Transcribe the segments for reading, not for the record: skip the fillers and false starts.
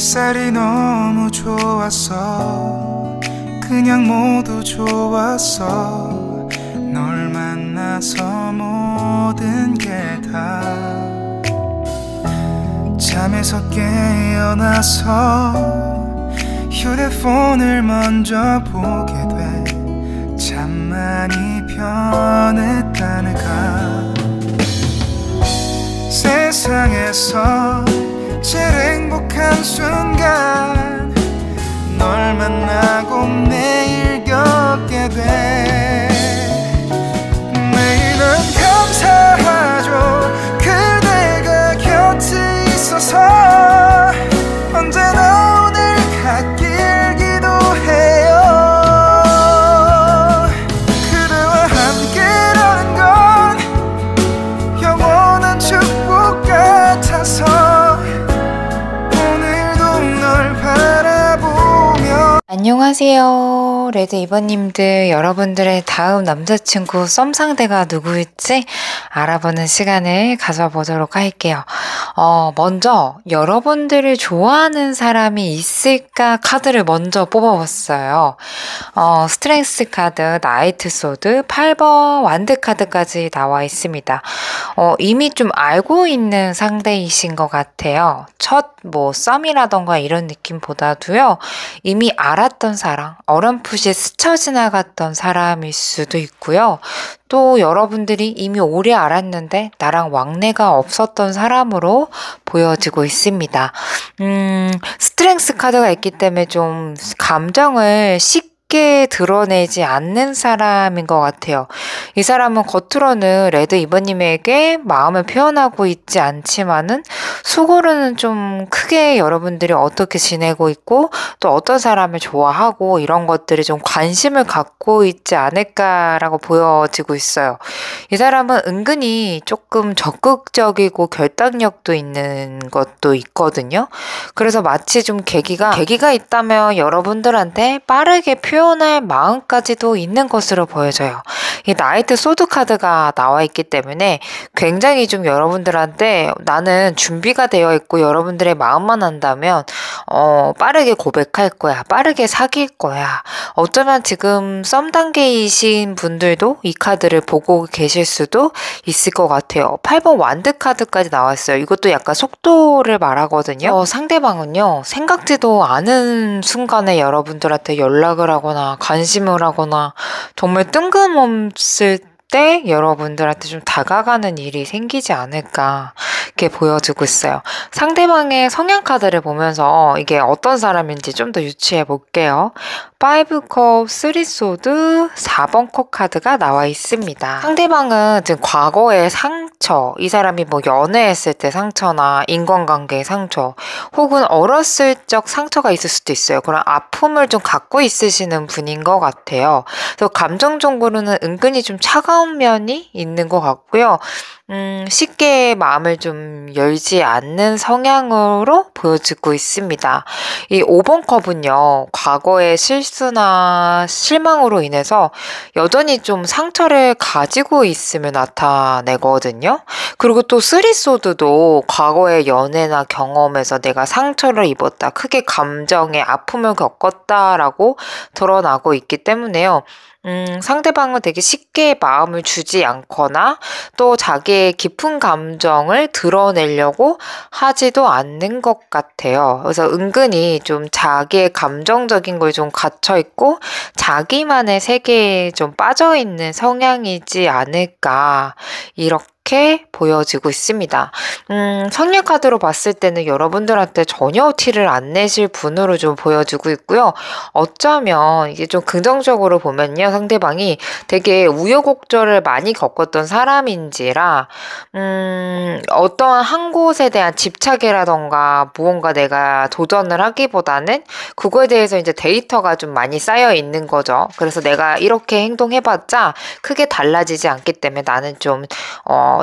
햇살이 너무 좋았어. 그냥 모두 좋았어. 널 만나서 모든 게 다. 잠에서 깨어나서 휴대폰을 먼저 보게 돼. 참 많이 변했다는가. 세상에서 제일 행복한 순간 널 만나고 매일 겪게 돼. 매일은 감사하죠. 그대가 곁에 있어서. 언제나 오늘 같길 기도해요. 그대와 함께라는 건 영원한 축복 같아서. 안녕하세요. 레드 이번님들, 여러분들의 다음 남자친구 썸상대가 누구일지 알아보는 시간을 가져보도록 할게요. 먼저 여러분들을 좋아하는 사람이 있을까 카드를 먼저 뽑아봤어요. 스트렝스 카드, 나이트 소드, 8번 완드 카드까지 나와 있습니다. 이미 좀 알고 있는 상대이신 것 같아요. 첫 썸이라던가 이런 느낌보다도요, 이미 알았던 사람, 어렴풋이 스쳐 지나갔던 사람일 수도 있고요. 또 여러분들이 이미 오래 알았는데 나랑 왕래가 없었던 사람으로 보여지고 있습니다. 스트렝스 카드가 있기 때문에 좀 감정을 쉽게 드러내지 않는 사람인 것 같아요. 이 사람은 겉으로는 레드 이번님에게 마음을 표현하고 있지 않지만은 속으로는 좀 크게 여러분들이 어떻게 지내고 있고 또 어떤 사람을 좋아하고 이런 것들이 좀 관심을 갖고 있지 않을까라고 보여지고 있어요. 이 사람은 은근히 조금 적극적이고 결단력도 있는 것도 있거든요. 그래서 마치 좀 계기가 있다면 여러분들한테 빠르게 표현할 마음까지도 있는 것으로 보여져요. 이 나이트 소드 카드가 나와 있기 때문에 굉장히 좀 여러분들한테 나는 준비가 되어 있고 여러분들의 마음만 한다면 빠르게 고백할 거야. 빠르게 사귈 거야. 어쩌면 지금 썸 단계이신 분들도 이 카드를 보고 계실 수도 있을 것 같아요. 8번 완드 카드까지 나왔어요. 이것도 약간 속도를 말하거든요. 상대방은요, 생각지도 않은 순간에 여러분들한테 연락을 하거나 관심을 하거나 정말 뜬금없을 때 여러분들한테 좀 다가가는 일이 생기지 않을까 이렇게 보여지고 있어요. 상대방의 성향 카드를 보면서 이게 어떤 사람인지 좀 더 유추해 볼게요. 5컵, 3소드, 4번 컵 카드가 나와 있습니다. 상대방은 지금 과거의 상처, 이 사람이 연애했을 때 상처나 인간관계의 상처, 혹은 어렸을 적 상처가 있을 수도 있어요. 그런 아픔을 좀 갖고 있으시는 분인 것 같아요. 그래서 감정적으로는 은근히 좀 차가운 면이 있는 것 같고요. 쉽게 마음을 좀 열지 않는 성향으로 보여지고 있습니다. 이 5번 컵은요, 과거의 실수나 실망으로 인해서 여전히 좀 상처를 가지고 있음을 나타내거든요. 그리고 또 3소드도 과거의 연애나 경험에서 내가 상처를 입었다, 크게 감정의 아픔을 겪었다라고 드러나고 있기 때문에요. 상대방은 되게 쉽게 마음을 주지 않거나 또 자기의 깊은 감정을 드러내려고 하지도 않는 것 같아요. 그래서 은근히 좀 자기의 감정적인 걸 좀 갇혀있고 자기만의 세계에 좀 빠져있는 성향이지 않을까, 이렇게 보여지고 있습니다. 성향 카드로 봤을 때는 여러분들한테 전혀 티를 안 내실 분으로 좀 보여지고 있고요. 어쩌면 이게 좀 긍정적으로 보면요, 상대방이 되게 우여곡절을 많이 겪었던 사람인지라 어떠한 한 곳에 대한 집착이라던가 무언가 내가 도전을 하기보다는 그거에 대해서 이제 데이터가 좀 많이 쌓여 있는 거죠. 그래서 내가 이렇게 행동해봤자 크게 달라지지 않기 때문에 나는 좀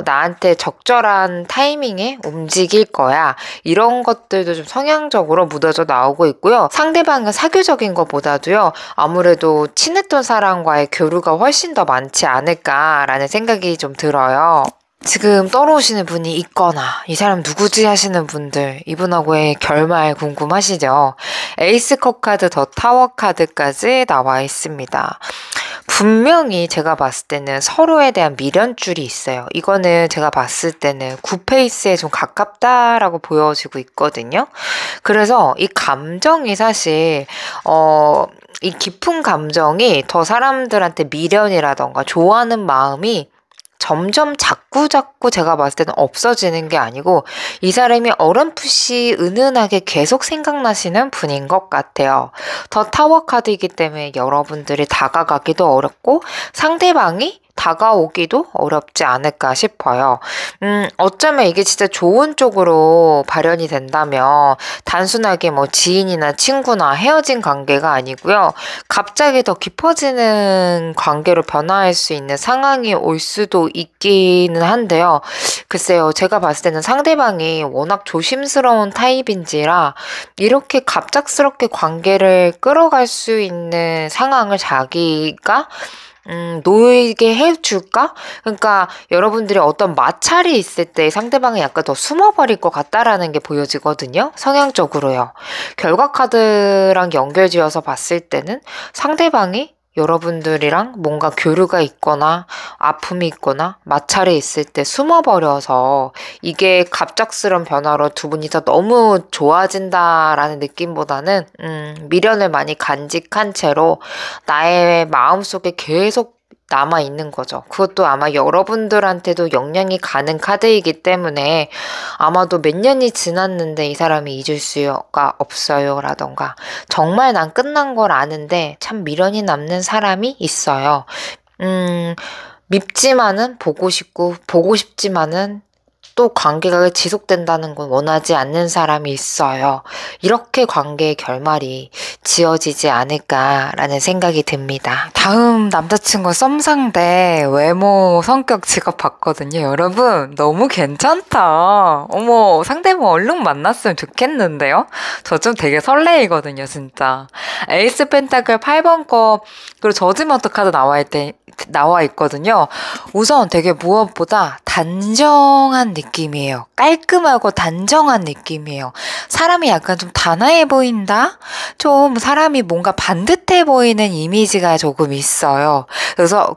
나한테 적절한 타이밍에 움직일 거야. 이런 것들도 좀 성향적으로 묻어져 나오고 있고요. 상대방은 사교적인 것보다도요, 아무래도 친했던 사람과의 교류가 훨씬 더 많지 않을까라는 생각이 좀 들어요. 지금 떠오르시는 분이 있거나 이 사람 누구지 하시는 분들 이분하고의 결말 궁금하시죠? 에이스컵 카드 더 타워 카드까지 나와 있습니다. 분명히 제가 봤을 때는 서로에 대한 미련줄이 있어요. 이거는 제가 봤을 때는 굿페이스에 좀 가깝다라고 보여지고 있거든요. 그래서 이 감정이 사실 이 깊은 감정이 더 사람들한테 미련이라던가 좋아하는 마음이 점점 자꾸 제가 봤을 때는 없어지는 게 아니고 이 사람이 어렴풋이 은은하게 계속 생각나시는 분인 것 같아요. 더 타워 카드이기 때문에 여러분들이 다가가기도 어렵고 상대방이 다가오기도 어렵지 않을까 싶어요. 어쩌면 이게 진짜 좋은 쪽으로 발현이 된다면 단순하게 뭐 지인이나 친구나 헤어진 관계가 아니고요. 갑자기 더 깊어지는 관계로 변화할 수 있는 상황이 올 수도 있기는 한데요. 글쎄요, 제가 봤을 때는 상대방이 워낙 조심스러운 타입인지라 이렇게 갑작스럽게 관계를 끌어갈 수 있는 상황을 자기가 놓이게 해줄까? 그러니까 여러분들이 어떤 마찰이 있을 때 상대방이 약간 더 숨어버릴 것 같다라는 게 보여지거든요. 성향적으로요. 결과 카드랑 연결지어서 봤을 때는 상대방이 여러분들이랑 뭔가 교류가 있거나 아픔이 있거나 마찰이 있을 때 숨어버려서 이게 갑작스런 변화로 두 분이서 너무 좋아진다라는 느낌보다는 미련을 많이 간직한 채로 나의 마음속에 계속 남아 있는 거죠. 그것도 아마 여러분들한테도 영향이 가는 카드이기 때문에 아마도 몇 년이 지났는데 이 사람이 잊을 수가 없어요 라던가 정말 난 끝난 걸 아는데 참 미련이 남는 사람이 있어요. 밉지만은 보고 싶고 보고 싶지만은 또 관계가 지속된다는 건 원하지 않는 사람이 있어요. 이렇게 관계의 결말이 지어지지 않을까라는 생각이 듭니다. 다음 남자친구 썸상대 외모 성격 직업 봤거든요. 여러분 너무 괜찮다. 어머 상대방 얼른 만났으면 좋겠는데요. 저 좀 되게 설레이거든요 진짜. 에이스 펜타클 8번 거 그리고 저지먼트 카드 나와 있거든요. 우선 되게 무엇보다 단정한 느낌이에요. 깔끔하고 단정한 느낌이에요. 사람이 약간 좀 단아해 보인다? 좀 사람이 뭔가 반듯해 보이는 이미지가 조금 있어요.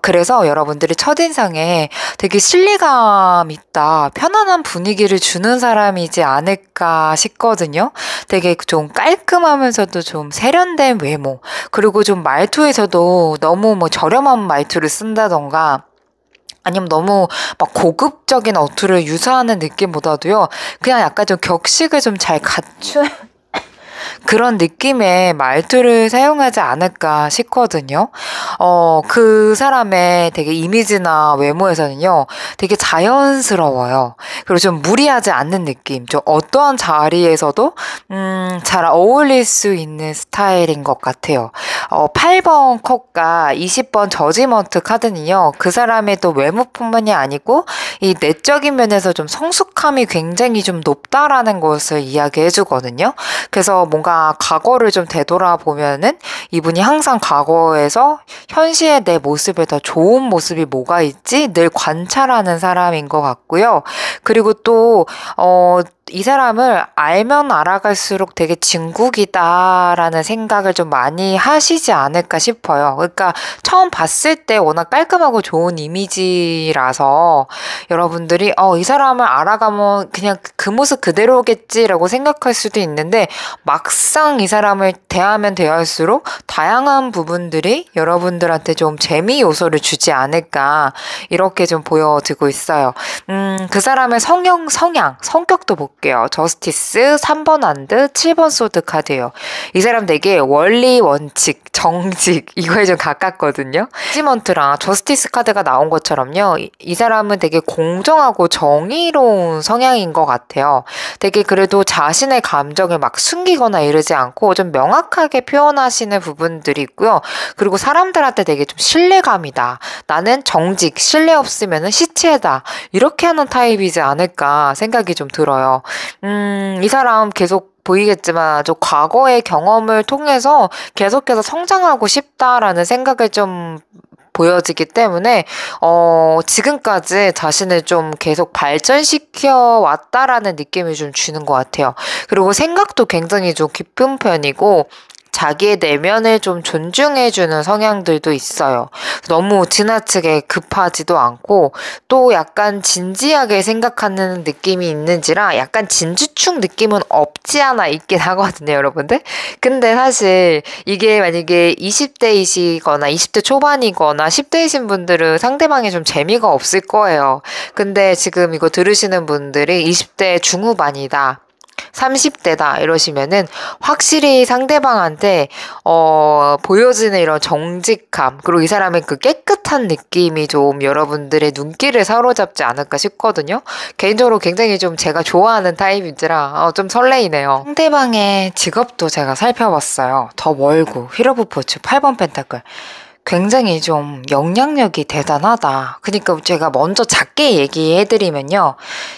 그래서 여러분들이 첫인상에 되게 신뢰감 있다, 편안한 분위기를 주는 사람이지 않을까 싶거든요. 되게 좀 깔끔하면서도 좀 세련된 외모, 그리고 좀 말투에서도 너무 뭐 저렴한 말투를 쓴다던가 아니면 너무 막 고급적인 어투를 유사하는 느낌보다도요, 그냥 약간 좀 격식을 좀 잘 갖춘 그런 느낌의 말투를 사용하지 않을까 싶거든요. 그 사람의 되게 이미지나 외모에서는요, 되게 자연스러워요. 그리고 좀 무리하지 않는 느낌. 좀 어떠한 자리에서도, 잘 어울릴 수 있는 스타일인 것 같아요. 8번 컵과 20번 저지먼트 카드는요, 그 사람의 또 외모뿐만이 아니고, 이 내적인 면에서 좀 성숙함이 굉장히 좀 높다라는 것을 이야기해주거든요. 그래서 뭔가 과거를 좀 되돌아보면은 이분이 항상 과거에서 현실의 내 모습에 더 좋은 모습이 뭐가 있지? 늘 관찰하는 사람인 것 같고요. 그리고 또, 이 사람을 알면 알아갈수록 되게 진국이다라는 생각을 좀 많이 하시지 않을까 싶어요. 그러니까 처음 봤을 때 워낙 깔끔하고 좋은 이미지라서 여러분들이 이 사람을 알아가면 그냥 그 모습 그대로겠지라고 생각할 수도 있는데 막상 이 사람을 대하면 대할수록 다양한 부분들이 여러분들한테 좀 재미 요소를 주지 않을까 이렇게 좀 보여지고 있어요. 그 사람의 성격도 볼게요. 저스티스, 3번 한드, 7번 소드 카드예요. 이 사람 되게 원리, 원칙, 정직 이거에 좀 가깝거든요. 지먼트랑 저스티스 카드가 나온 것처럼요. 이 사람은 되게 공정하고 정의로운 성향인 것 같아요. 되게 그래도 자신의 감정을 막 숨기거나 이러지 않고 좀 명확하게 표현하시는 부분들이 있고요. 그리고 사람들한테 되게 좀 신뢰감이다. 나는 정직, 신뢰 없으면 시체다. 이렇게 하는 타입이지 않을까 생각이 좀 들어요. 이 사람 계속 보이겠지만 저 과거의 경험을 통해서 계속해서 성장하고 싶다라는 생각을 좀 보여지기 때문에 지금까지 자신을 좀 계속 발전시켜 왔다라는 느낌을 좀 주는 것 같아요. 그리고 생각도 굉장히 좀 깊은 편이고 자기의 내면을 좀 존중해주는 성향들도 있어요. 너무 지나치게 급하지도 않고 또 약간 진지하게 생각하는 느낌이 있는지라 약간 진주충 느낌은 없지 않아 있긴 하거든요, 여러분들. 근데 사실 이게 만약에 20대이시거나 20대 초반이거나 10대이신 분들은 상대방이 좀 재미가 없을 거예요. 근데 지금 이거 들으시는 분들이 20대 중후반이다. 30대다 이러시면은 확실히 상대방한테 보여지는 이런 정직함 그리고 이 사람의 그 깨끗한 느낌이 좀 여러분들의 눈길을 사로잡지 않을까 싶거든요. 개인적으로 굉장히 좀 제가 좋아하는 타입인지라 좀 설레이네요. 상대방의 직업도 제가 살펴봤어요. 더 멀고 휘러브포츠 8번 펜타클 굉장히 좀 영향력이 대단하다. 그러니까 제가 먼저 작게 얘기해드리면요.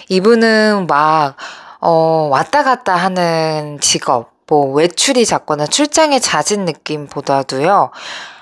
이분은 막 왔다 갔다 하는 직업, 뭐 외출이 잦거나 출장에 잦은 느낌보다도요.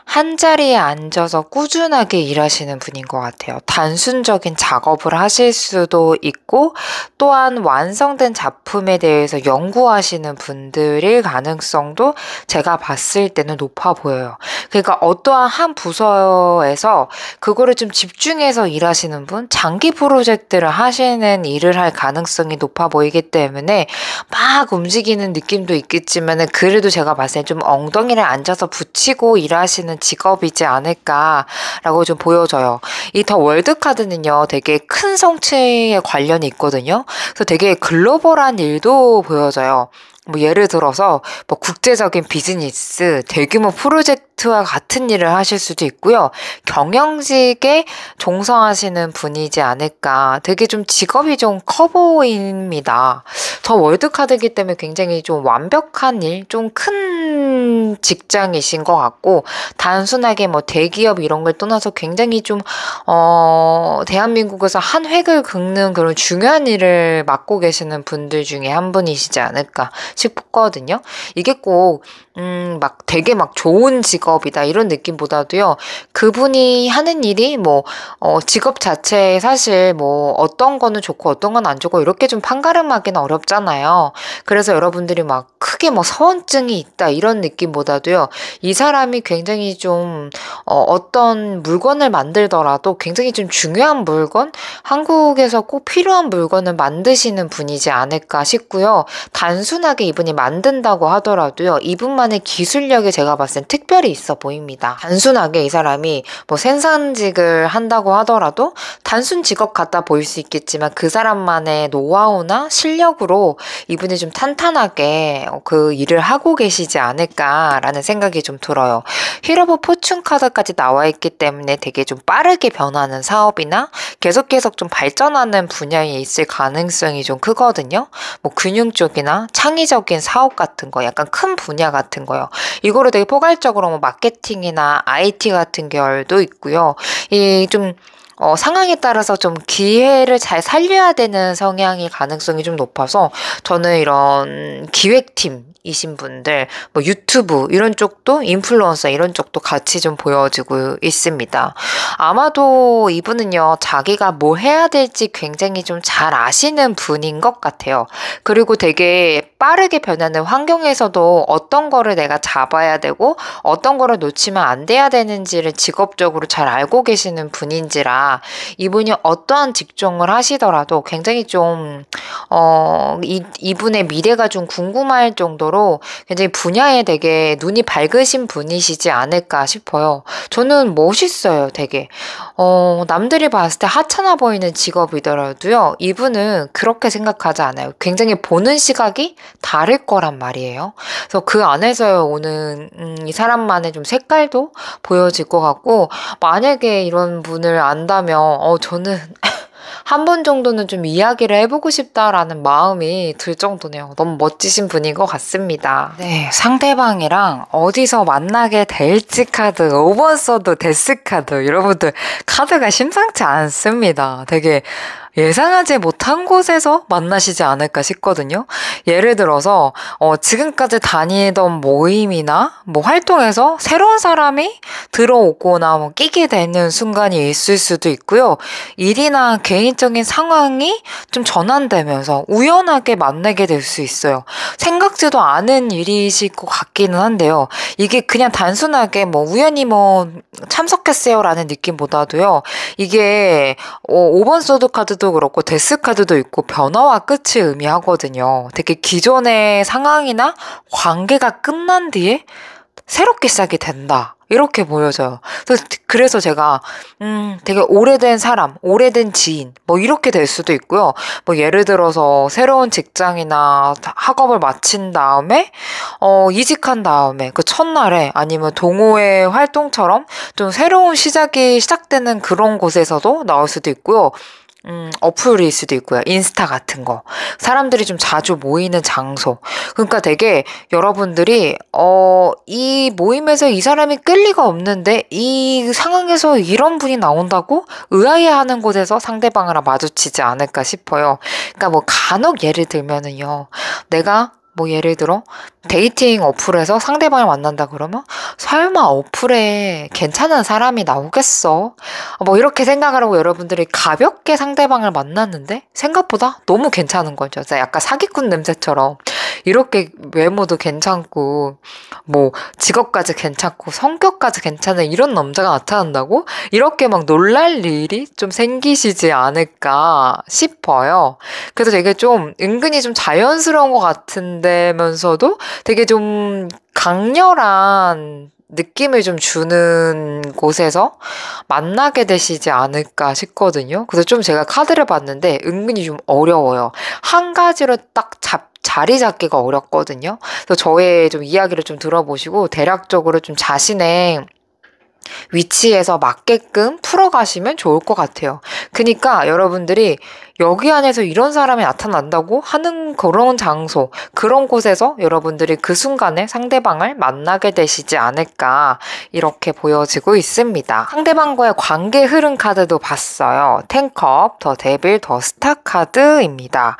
한 자리에 앉아서 꾸준하게 일하시는 분인 것 같아요. 단순적인 작업을 하실 수도 있고 또한 완성된 작품에 대해서 연구하시는 분들일 가능성도 제가 봤을 때는 높아 보여요. 그러니까 어떠한 한 부서에서 그거를 좀 집중해서 일하시는 분, 장기 프로젝트를 하시는 일을 할 가능성이 높아 보이기 때문에 막 움직이는 느낌도 있겠지만 그래도 제가 봤을 때 좀 엉덩이를 앉아서 붙이고 일하시는 직업이지 않을까라고 좀 보여져요. 이 더 월드 카드는요, 되게 큰 성취에 관련이 있거든요. 그래서 되게 글로벌한 일도 보여져요. 뭐 예를 들어서 뭐 국제적인 비즈니스, 대규모 프로젝트와 같은 일을 하실 수도 있고요. 경영직에 종사하시는 분이지 않을까. 되게 좀 직업이 좀 커 보입니다. 더 월드카드이기 때문에 굉장히 좀 완벽한 일, 좀 큰 직장이신 것 같고 단순하게 뭐 대기업 이런 걸 떠나서 굉장히 좀 대한민국에서 한 획을 긋는 그런 중요한 일을 맡고 계시는 분들 중에 한 분이시지 않을까 싶거든요. 이게 꼭 막 되게 막 좋은 직업이다 이런 느낌보다도요. 그분이 하는 일이 뭐 직업 자체에 사실 뭐 어떤 거는 좋고 어떤 건 안 좋고 이렇게 좀 판가름하기는 어렵잖아요. 그래서 여러분들이 막 크게 뭐 서원증이 있다 이런 느낌보다도요. 이 사람이 굉장히 좀 어떤 물건을 만들더라도 굉장히 좀 중요한 물건, 한국에서 꼭 필요한 물건을 만드시는 분이지 않을까 싶고요. 단순하게 이분이 만든다고 하더라도요. 이분만의 기술력이 제가 봤을 땐 특별히 있어 보입니다. 단순하게 이 사람이 뭐 생산직을 한다고 하더라도 단순 직업 같아 보일 수 있겠지만 그 사람만의 노하우나 실력으로 이분이 좀 탄탄하게 그 일을 하고 계시지 않을까라는 생각이 좀 들어요. 힐 오브 포춘 카드까지 나와 있기 때문에 되게 좀 빠르게 변하는 사업이나 계속 좀 발전하는 분야에 있을 가능성이 좀 크거든요. 뭐 금융 쪽이나 창의적인 사업 같은 거, 약간 큰 분야 같은 거요. 이거를 되게 포괄적으로 뭐 마케팅이나 IT 같은 계열도 있고요. 이 좀 상황에 따라서 좀 기회를 잘 살려야 되는 성향이 가능성이 좀 높아서 저는 이런 기획팀이신 분들, 뭐 유튜브 이런 쪽도 인플루언서 이런 쪽도 같이 좀 보여지고 있습니다. 아마도 이분은요, 자기가 뭘 해야 될지 굉장히 좀 잘 아시는 분인 것 같아요. 그리고 되게 빠르게 변하는 환경에서도 어떤 거를 내가 잡아야 되고 어떤 거를 놓치면 안 돼야 되는지를 직업적으로 잘 알고 계시는 분인지라 이분이 어떠한 직종을 하시더라도 굉장히 좀 이분의 미래가 좀 궁금할 정도로 굉장히 분야에 되게 눈이 밝으신 분이시지 않을까 싶어요. 저는 멋있어요, 되게. 남들이 봤을 때 하찮아 보이는 직업이더라도요, 이분은 그렇게 생각하지 않아요. 굉장히 보는 시각이 다를 거란 말이에요. 그래서 그 안에서 오는 이 사람만의 좀 색깔도 보여질 것 같고, 만약에 이런 분을 안다면 저는 한 번 정도는 좀 이야기를 해보고 싶다라는 마음이 들 정도네요. 너무 멋지신 분인 것 같습니다. 네, 상대방이랑 어디서 만나게 될지 카드, 5번 써도 데스 카드. 여러분들 카드가 심상치 않습니다. 되게 예상하지 못한 곳에서 만나시지 않을까 싶거든요. 예를 들어서 지금까지 다니던 모임이나 뭐 활동에서 새로운 사람이 들어오거나 뭐 끼게 되는 순간이 있을 수도 있고요. 일이나 개인적인 상황이 좀 전환되면서 우연하게 만나게 될 수 있어요. 생각지도 않은 일이실 것 같기는 한데요. 이게 그냥 단순하게 뭐 우연히 뭐 참석했어요라는 느낌보다도요. 이게 5번 소드 카드도 그렇고 데스 카드도 있고 변화와 끝을 의미하거든요. 되게 기존의 상황이나 관계가 끝난 뒤에 새롭게 시작이 된다. 이렇게 보여져요. 그래서 제가 되게 오래된 사람, 오래된 지인 뭐 이렇게 될 수도 있고요. 뭐 예를 들어서 새로운 직장이나 학업을 마친 다음에 이직한 다음에 그 첫날에 아니면 동호회 활동처럼 좀 새로운 시작이 시작되는 그런 곳에서도 나올 수도 있고요. 어플일 수도 있고요. 인스타 같은 거. 사람들이 좀 자주 모이는 장소. 그러니까 되게 여러분들이, 이 모임에서 이 사람이 끌 리가 없는데 이 상황에서 이런 분이 나온다고 의아해하는 곳에서 상대방을 마주치지 않을까 싶어요. 그러니까 뭐 간혹 예를 들면은요. 내가 뭐 예를 들어 데이팅 어플에서 상대방을 만난다 그러면 설마 어플에 괜찮은 사람이 나오겠어? 뭐 이렇게 생각을 하고 여러분들이 가볍게 상대방을 만났는데 생각보다 너무 괜찮은 거죠. 약간 사기꾼 냄새처럼 이렇게 외모도 괜찮고 뭐 직업까지 괜찮고 성격까지 괜찮은 이런 남자가 나타난다고 이렇게 막 놀랄 일이 좀 생기시지 않을까 싶어요. 그래서 되게 좀 은근히 좀 자연스러운 것 같은데면서도 되게 좀 강렬한 느낌을 좀 주는 곳에서 만나게 되시지 않을까 싶거든요. 그래서 좀 제가 카드를 봤는데 은근히 좀 어려워요. 한 가지로 딱 자리 잡기가 어렵거든요. 그래서 저의 좀 이야기를 좀 들어보시고 대략적으로 좀 자신의 위치에서 맞게끔 풀어가시면 좋을 것 같아요. 그러니까 여러분들이 여기 안에서 이런 사람이 나타난다고 하는 그런 장소, 그런 곳에서 여러분들이 그 순간에 상대방을 만나게 되시지 않을까 이렇게 보여지고 있습니다. 상대방과의 관계 흐름 카드도 봤어요. 텐컵, 더 데빌, 더 스타 카드입니다.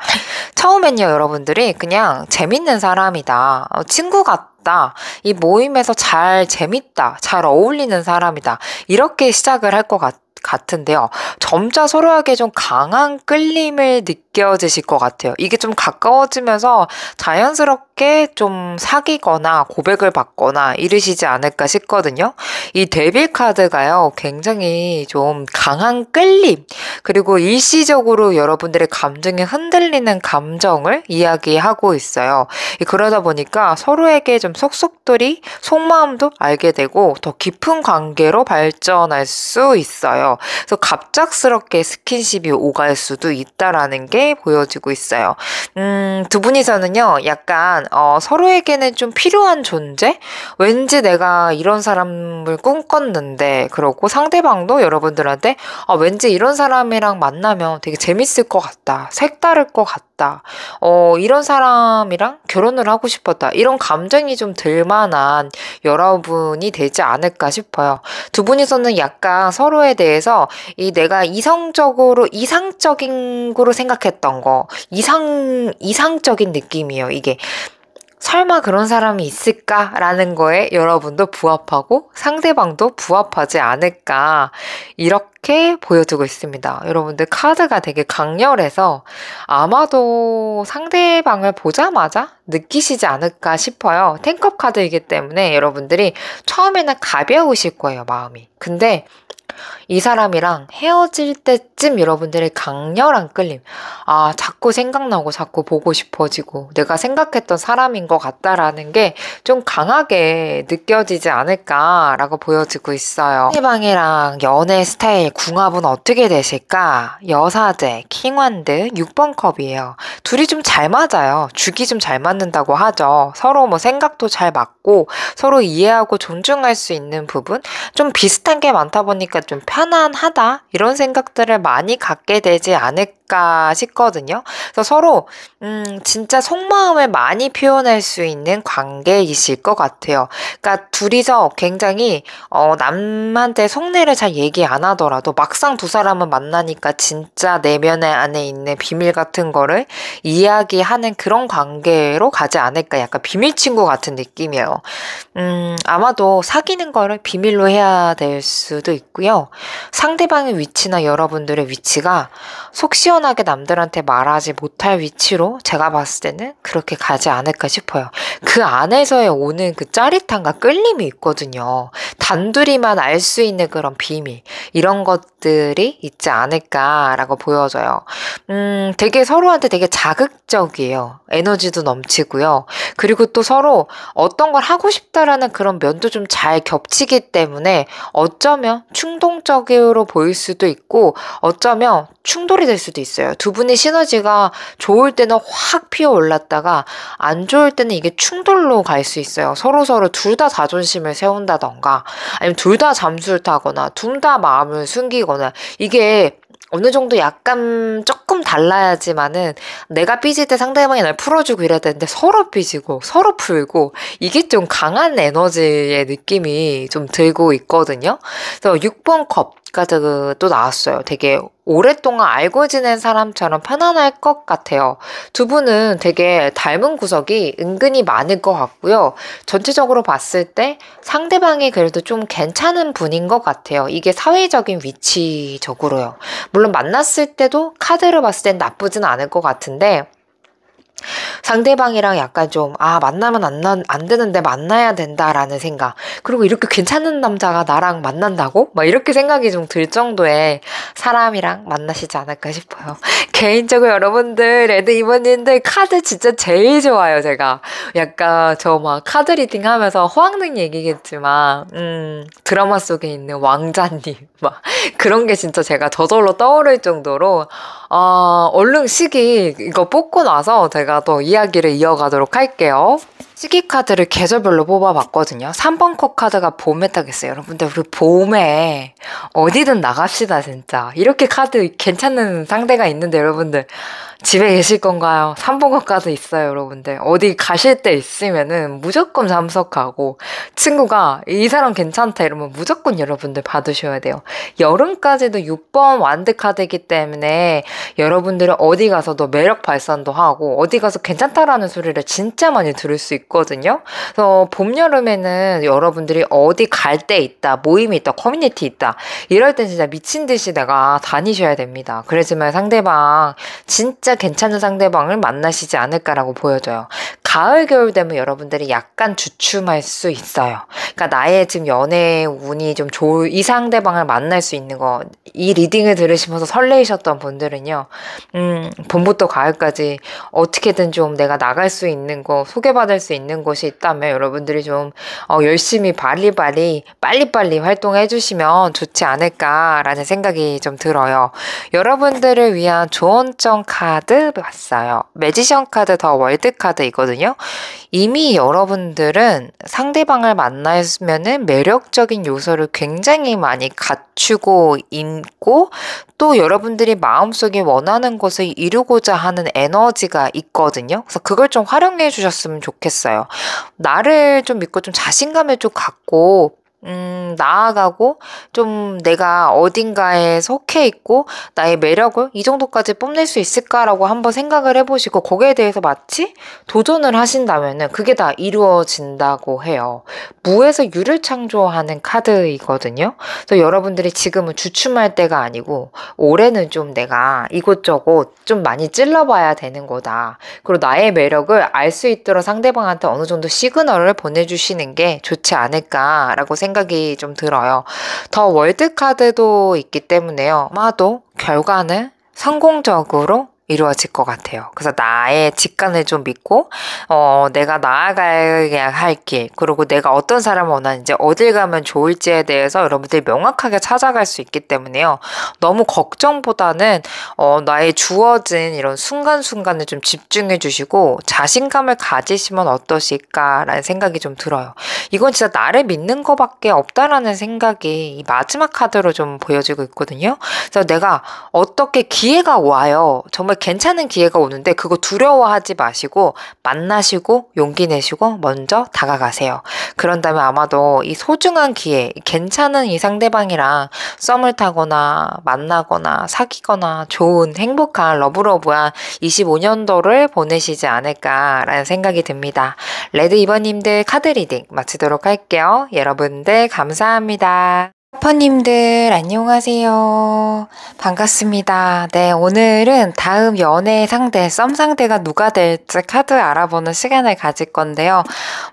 처음엔요 여러분들이 그냥 재밌는 사람이다, 친구 같다, 이 모임에서 잘 재밌다, 잘 어울리는 사람이다 이렇게 시작을 할 것 같은데요. 점차 서로에게 좀 강한 끌림을 느껴지실 것 같아요. 이게 좀 가까워지면서 자연스럽게 좀 사귀거나 고백을 받거나 이르시지 않을까 싶거든요. 이 데빌 카드가요. 굉장히 좀 강한 끌림 그리고 일시적으로 여러분들의 감정이 흔들리는 감정을 이야기하고 있어요. 그러다 보니까 서로에게 좀 속속들이 속마음도 알게 되고 더 깊은 관계로 발전할 수 있어요. 그래서 갑작스럽게 스킨십이 오갈 수도 있다라는 게 보여지고 있어요. 두 분이서는요, 약간 서로에게는 좀 필요한 존재? 왠지 내가 이런 사람을 꿈꿨는데, 그러고 상대방도 여러분들한테 왠지 이런 사람이랑 만나면 되게 재밌을 것 같다, 색다를 것 같다, 이런 사람이랑 결혼을 하고 싶었다, 이런 감정이 좀 들만한 여러분이 되지 않을까 싶어요. 두 분이서는 약간 서로에 대해서 이 내가 이상적인 거로 생각했던 거, 이상적인 느낌이에요. 이게 설마 그런 사람이 있을까라는 거에 여러분도 부합하고 상대방도 부합하지 않을까 이렇게 보여주고 있습니다. 여러분들 카드가 되게 강렬해서 아마도 상대방을 보자마자 느끼시지 않을까 싶어요. 텐컵 카드이기 때문에 여러분들이 처음에는 가벼우실 거예요, 마음이. 근데 이 사람이랑 헤어질 때쯤 여러분들의 강렬한 끌림, 자꾸 생각나고 자꾸 보고 싶어지고 내가 생각했던 사람인 것 같다라는 게 좀 강하게 느껴지지 않을까라고 보여지고 있어요. 상대방이랑 연애 스타일 궁합은 어떻게 되실까? 여사제, 킹완드, 6번 컵이에요. 둘이 좀 잘 맞아요. 죽이 좀 잘 맞는다고 하죠. 서로 뭐 생각도 잘 맞고 서로 이해하고 존중할 수 있는 부분? 좀 비슷한 게 많다 보니까 좀 편안하다? 이런 생각들을 많이 갖게 되지 않을까 않을까 싶거든요. 그래서 서로 진짜 속마음을 많이 표현할 수 있는 관계이실 것 같아요. 그러니까 둘이서 굉장히 남한테 속내를 잘 얘기 안 하더라도 막상 두 사람을 만나니까 진짜 내면의 안에 있는 비밀 같은 거를 이야기하는 그런 관계로 가지 않을까. 약간 비밀 친구 같은 느낌이에요. 아마도 사귀는 거를 비밀로 해야 될 수도 있고요. 상대방의 위치나 여러분들의 위치가 속 시원하게 남들한테 말하지 못할 위치로 제가 봤을 때는 그렇게 가지 않을까 싶어요. 그 안에서의 오는 그 짜릿함과 끌림이 있거든요. 단둘이만 알 수 있는 그런 비밀, 이런 것들이 있지 않을까라고 보여져요. 되게 서로한테 되게 자극적이에요. 에너지도 넘치고요. 그리고 또 서로 어떤 걸 하고 싶다라는 그런 면도 좀 잘 겹치기 때문에 어쩌면 충동적으로 보일 수도 있고 어쩌면 충돌이 될 수도 있어요. 두 분의 시너지가 좋을 때는 확 피어올랐다가 안 좋을 때는 이게 충돌로 갈 수 있어요. 서로서로 둘 다 자존심을 세운다던가 아니면 둘 다 잠수를 타거나 둘 다 마음을 숨기거나 이게 어느 정도 약간 조금 달라야지만은 내가 삐질 때 상대방이 날 풀어주고 이래야 되는데 서로 삐지고 서로 풀고 이게 좀 강한 에너지의 느낌이 좀 들고 있거든요. 그래서 6번 컵 카드도 나왔어요. 되게 오랫동안 알고 지낸 사람처럼 편안할 것 같아요. 두 분은 되게 닮은 구석이 은근히 많을 것 같고요. 전체적으로 봤을 때 상대방이 그래도 좀 괜찮은 분인 것 같아요. 이게 사회적인 위치적으로요. 물론 만났을 때도 카드를 봤을 땐 나쁘진 않을 것 같은데 상대방이랑 약간 좀, 만나면 안 되는데 만나야 된다라는 생각. 그리고 이렇게 괜찮은 남자가 나랑 만난다고? 막 이렇게 생각이 좀 들 정도의 사람이랑 만나시지 않을까 싶어요. 개인적으로 여러분들, 레드 이모님들 카드 진짜 제일 좋아요, 제가. 약간 저 막 카드 리딩 하면서 호황능 얘기겠지만, 드라마 속에 있는 왕자님, 막 그런 게 진짜 제가 저절로 떠오를 정도로, 얼른 시기 이거 뽑고 나서 제가 또 이야기를 이어가도록 할게요. 시기 카드를 계절별로 뽑아봤거든요. 3번 컵 카드가 봄에 딱 있어요. 여러분들 우리 봄에 어디든 나갑시다 진짜. 이렇게 카드 괜찮은 상대가 있는데 여러분들 집에 계실 건가요? 3번 컵 카드 있어요 여러분들. 어디 가실 때 있으면은 무조건 참석하고 친구가 이 사람 괜찮다 이러면 무조건 여러분들 받으셔야 돼요. 여름까지도 6번 완드 카드이기 때문에 여러분들은 어디 가서도 매력 발산도 하고 어디 가서 괜찮다라는 소리를 진짜 많이 들을 수 있거든요. 그래서 봄, 여름에는 여러분들이 어디 갈 데 있다, 모임이 있다, 커뮤니티 있다 이럴 땐 진짜 미친 듯이 내가 다니셔야 됩니다. 그래야지만 상대방 진짜 괜찮은 상대방을 만나시지 않을까라고 보여져요. 가을, 겨울 되면 여러분들이 약간 주춤할 수 있어요. 그러니까 나의 지금 연애 운이 좀 좋을 이 상대방을 만날 수 있는 거, 이 리딩을 들으시면서 설레이셨던 분들은요, 봄부터 가을까지 어떻게든 좀 내가 나갈 수 있는 거, 소개받을 수 있는 곳이 있다면 여러분들이 좀 열심히 빨리빨리 활동해 주시면 좋지 않을까라는 생각이 좀 들어요. 여러분들을 위한 조언점 카드 봤어요. 매지션 카드 더 월드 카드이거든요. 이미 여러분들은 상대방을 만나면은 매력적인 요소를 굉장히 많이 갖추고 있고 또 여러분들이 마음속에 원하는 것을 이루고자 하는 에너지가 있거든요. 그래서 그걸 좀 활용해 주셨으면 좋겠어요. 나를 좀 믿고 좀 자신감을 좀 갖고 나아가고 좀 내가 어딘가에 속해 있고 나의 매력을 이 정도까지 뽐낼 수 있을까라고 한번 생각을 해보시고 거기에 대해서 마치 도전을 하신다면은 그게 다 이루어진다고 해요. 무에서 유를 창조하는 카드이거든요. 그래서 여러분들이 지금은 주춤할 때가 아니고 올해는 좀 내가 이곳저곳 좀 많이 찔러봐야 되는 거다. 그리고 나의 매력을 알 수 있도록 상대방한테 어느 정도 시그널을 보내주시는 게 좋지 않을까라고 생각이 좀 들어요. 더 월드 카드도 있기 때문에요. 아마도 결과는 성공적으로 이루어질 것 같아요. 그래서 나의 직관을 좀 믿고 내가 나아가야 할 길, 그리고 내가 어떤 사람을 원하는지 어딜 가면 좋을지에 대해서 여러분들이 명확하게 찾아갈 수 있기 때문에요. 너무 걱정보다는 나의 주어진 이런 순간순간을 좀 집중해 주시고 자신감을 가지시면 어떠실까라는 생각이 좀 들어요. 이건 진짜 나를 믿는 거밖에 없다라는 생각이 이 마지막 카드로 좀 보여지고 있거든요. 그래서 내가 어떻게 기회가 와요. 정말 괜찮은 기회가 오는데 그거 두려워하지 마시고 만나시고 용기 내시고 먼저 다가가세요. 그런다면 아마도 이 소중한 기회, 괜찮은 이 상대방이랑 썸을 타거나 만나거나 사귀거나 좋은 행복한 러브러브한 25년도를 보내시지 않을까라는 생각이 듭니다. 레드 2번님들 카드 리딩 마치도록 할게요. 여러분들 감사합니다. 퍼님들 안녕하세요. 반갑습니다. 네, 오늘은 다음 연애 상대, 썸 상대가 누가 될지 카드 알아보는 시간을 가질 건데요.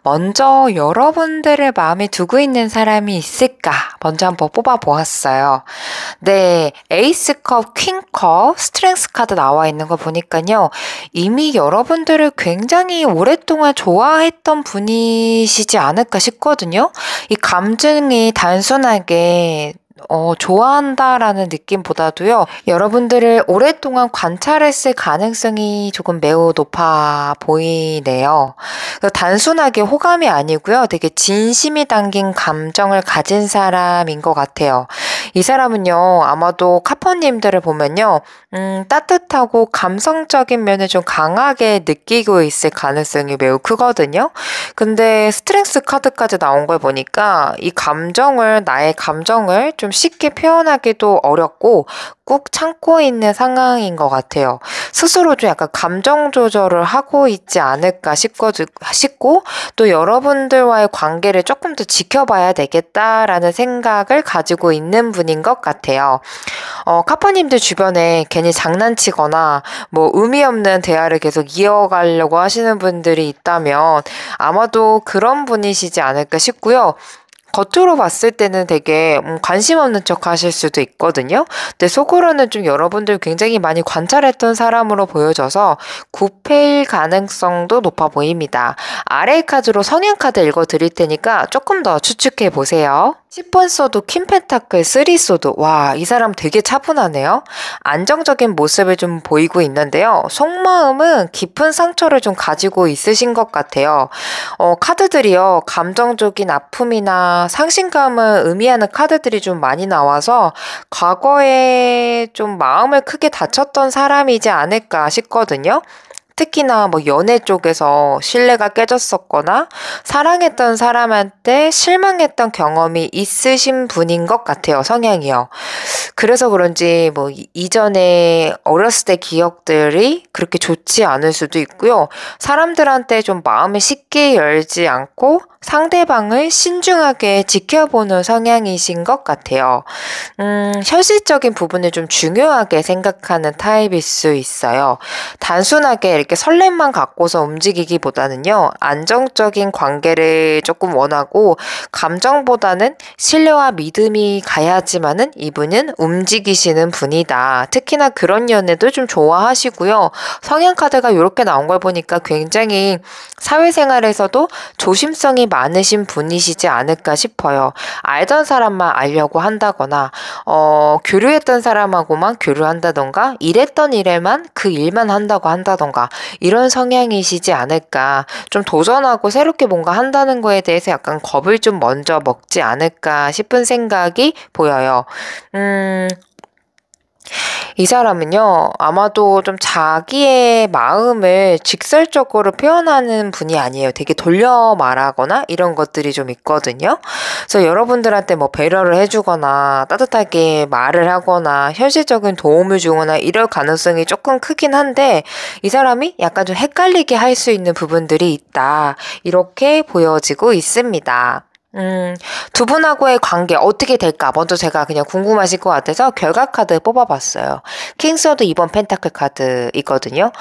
먼저 여러분들의 마음에 두고 있는 사람이 있을까? 먼저 한번 뽑아보았어요. 네, 에이스컵, 퀸컵, 스트렝스 카드 나와 있는 거 보니까요. 이미 여러분들을 굉장히 오랫동안 좋아했던 분이시지 않을까 싶거든요. 이 감정이 단순하게 좋아한다라는 느낌보다도요, 여러분들을 오랫동안 관찰했을 가능성이 조금 매우 높아 보이네요. 단순하게 호감이 아니고요, 되게 진심이 담긴 감정을 가진 사람인 것 같아요. 이 사람은요, 아마도 카퍼님들을 보면요, 따뜻하고 감성적인 면을 좀 강하게 느끼고 있을 가능성이 매우 크거든요. 근데 스트렝스 카드까지 나온 걸 보니까 이 나의 감정을 좀 쉽게 표현하기도 어렵고 꾹 참고 있는 상황인 것 같아요. 스스로 좀 약간 감정 조절을 하고 있지 않을까 싶고 또 여러분들과의 관계를 조금 더 지켜봐야 되겠다라는 생각을 가지고 있는 분인 것 같아요. 카퍼님들 주변에 괜히 장난치거나 뭐 의미 없는 대화를 계속 이어가려고 하시는 분들이 있다면 아마도 그런 분이시지 않을까 싶고요. 겉으로 봤을 때는 되게 관심 없는 척 하실 수도 있거든요. 근데 속으로는 좀 여러분들 굉장히 많이 관찰했던 사람으로 보여져서 굽해일 가능성도 높아 보입니다. 아래 카드로 성향 카드 읽어드릴 테니까 조금 더 추측해 보세요. 10번 소드, 퀸 펜타클, 3 소드. 와, 이 사람 되게 차분하네요. 안정적인 모습을 좀 보이고 있는데요. 속마음은 깊은 상처를 좀 가지고 있으신 것 같아요. 카드들이요, 감정적인 아픔이나 상심감을 의미하는 카드들이 좀 많이 나와서 과거에 좀 마음을 크게 다쳤던 사람이지 않을까 싶거든요. 특히나 뭐 연애 쪽에서 신뢰가 깨졌었거나 사랑했던 사람한테 실망했던 경험이 있으신 분인 것 같아요, 성향이요. 그래서 그런지 뭐 이전에 어렸을 때 기억들이 그렇게 좋지 않을 수도 있고요. 사람들한테 좀 마음을 쉽게 열지 않고 상대방을 신중하게 지켜보는 성향이신 것 같아요. 현실적인 부분을 좀 중요하게 생각하는 타입일 수 있어요. 단순하게 이렇게 설렘만 갖고서 움직이기보다는요, 안정적인 관계를 조금 원하고 감정보다는 신뢰와 믿음이 가야지만은 이분은 움직이시는 분이다. 특히나 그런 연애도 좀 좋아하시고요. 성향 카드가 이렇게 나온 걸 보니까 굉장히 사회생활에서도 조심성이 많으신 분이시지 않을까 싶어요. 알던 사람만 알려고 한다거나 교류했던 사람하고만 교류한다던가 일했던 일에만 그 일만 한다고 한다던가 이런 성향이시지 않을까. 좀 도전하고 새롭게 뭔가 한다는 거에 대해서 약간 겁을 좀 먼저 먹지 않을까 싶은 생각이 보여요. 이 사람은요, 아마도 좀 자기의 마음을 직설적으로 표현하는 분이 아니에요. 되게 돌려 말하거나 이런 것들이 좀 있거든요. 그래서 여러분들한테 뭐 배려를 해주거나 따뜻하게 말을 하거나 현실적인 도움을 주거나 이럴 가능성이 조금 크긴 한데 이 사람이 약간 좀 헷갈리게 할 수 있는 부분들이 있다. 이렇게 보여지고 있습니다. 두 분하고의 관계 어떻게 될까? 먼저 제가 그냥 궁금하실 것 같아서 결과 카드 뽑아봤어요. 킹스워드 2번 펜타클 카드이거든요.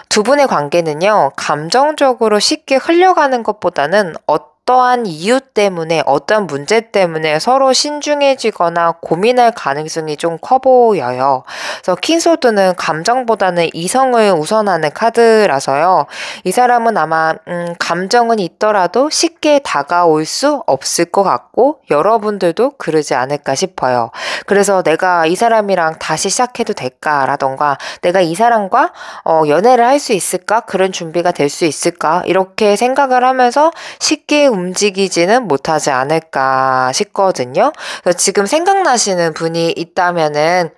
두 분의 관계는요, 감정적으로 쉽게 흘려가는 것보다는 어떠한 이유 때문에 어떤 문제 때문에 서로 신중해지거나 고민할 가능성이 좀 커 보여요. 그래서 킹소드는 감정보다는 이성을 우선하는 카드라서요. 이 사람은 아마 감정은 있더라도 쉽게 다가올 수 없을 것 같고 여러분들도 그러지 않을까 싶어요. 그래서 내가 이 사람이랑 다시 시작해도 될까라던가 내가 이 사람과 연애를 할 수 있을까? 그런 준비가 될 수 있을까? 이렇게 생각을 하면서 쉽게 움직이지는 못하지 않을까 싶거든요. 그래서 지금 생각나시는 분이 있다면은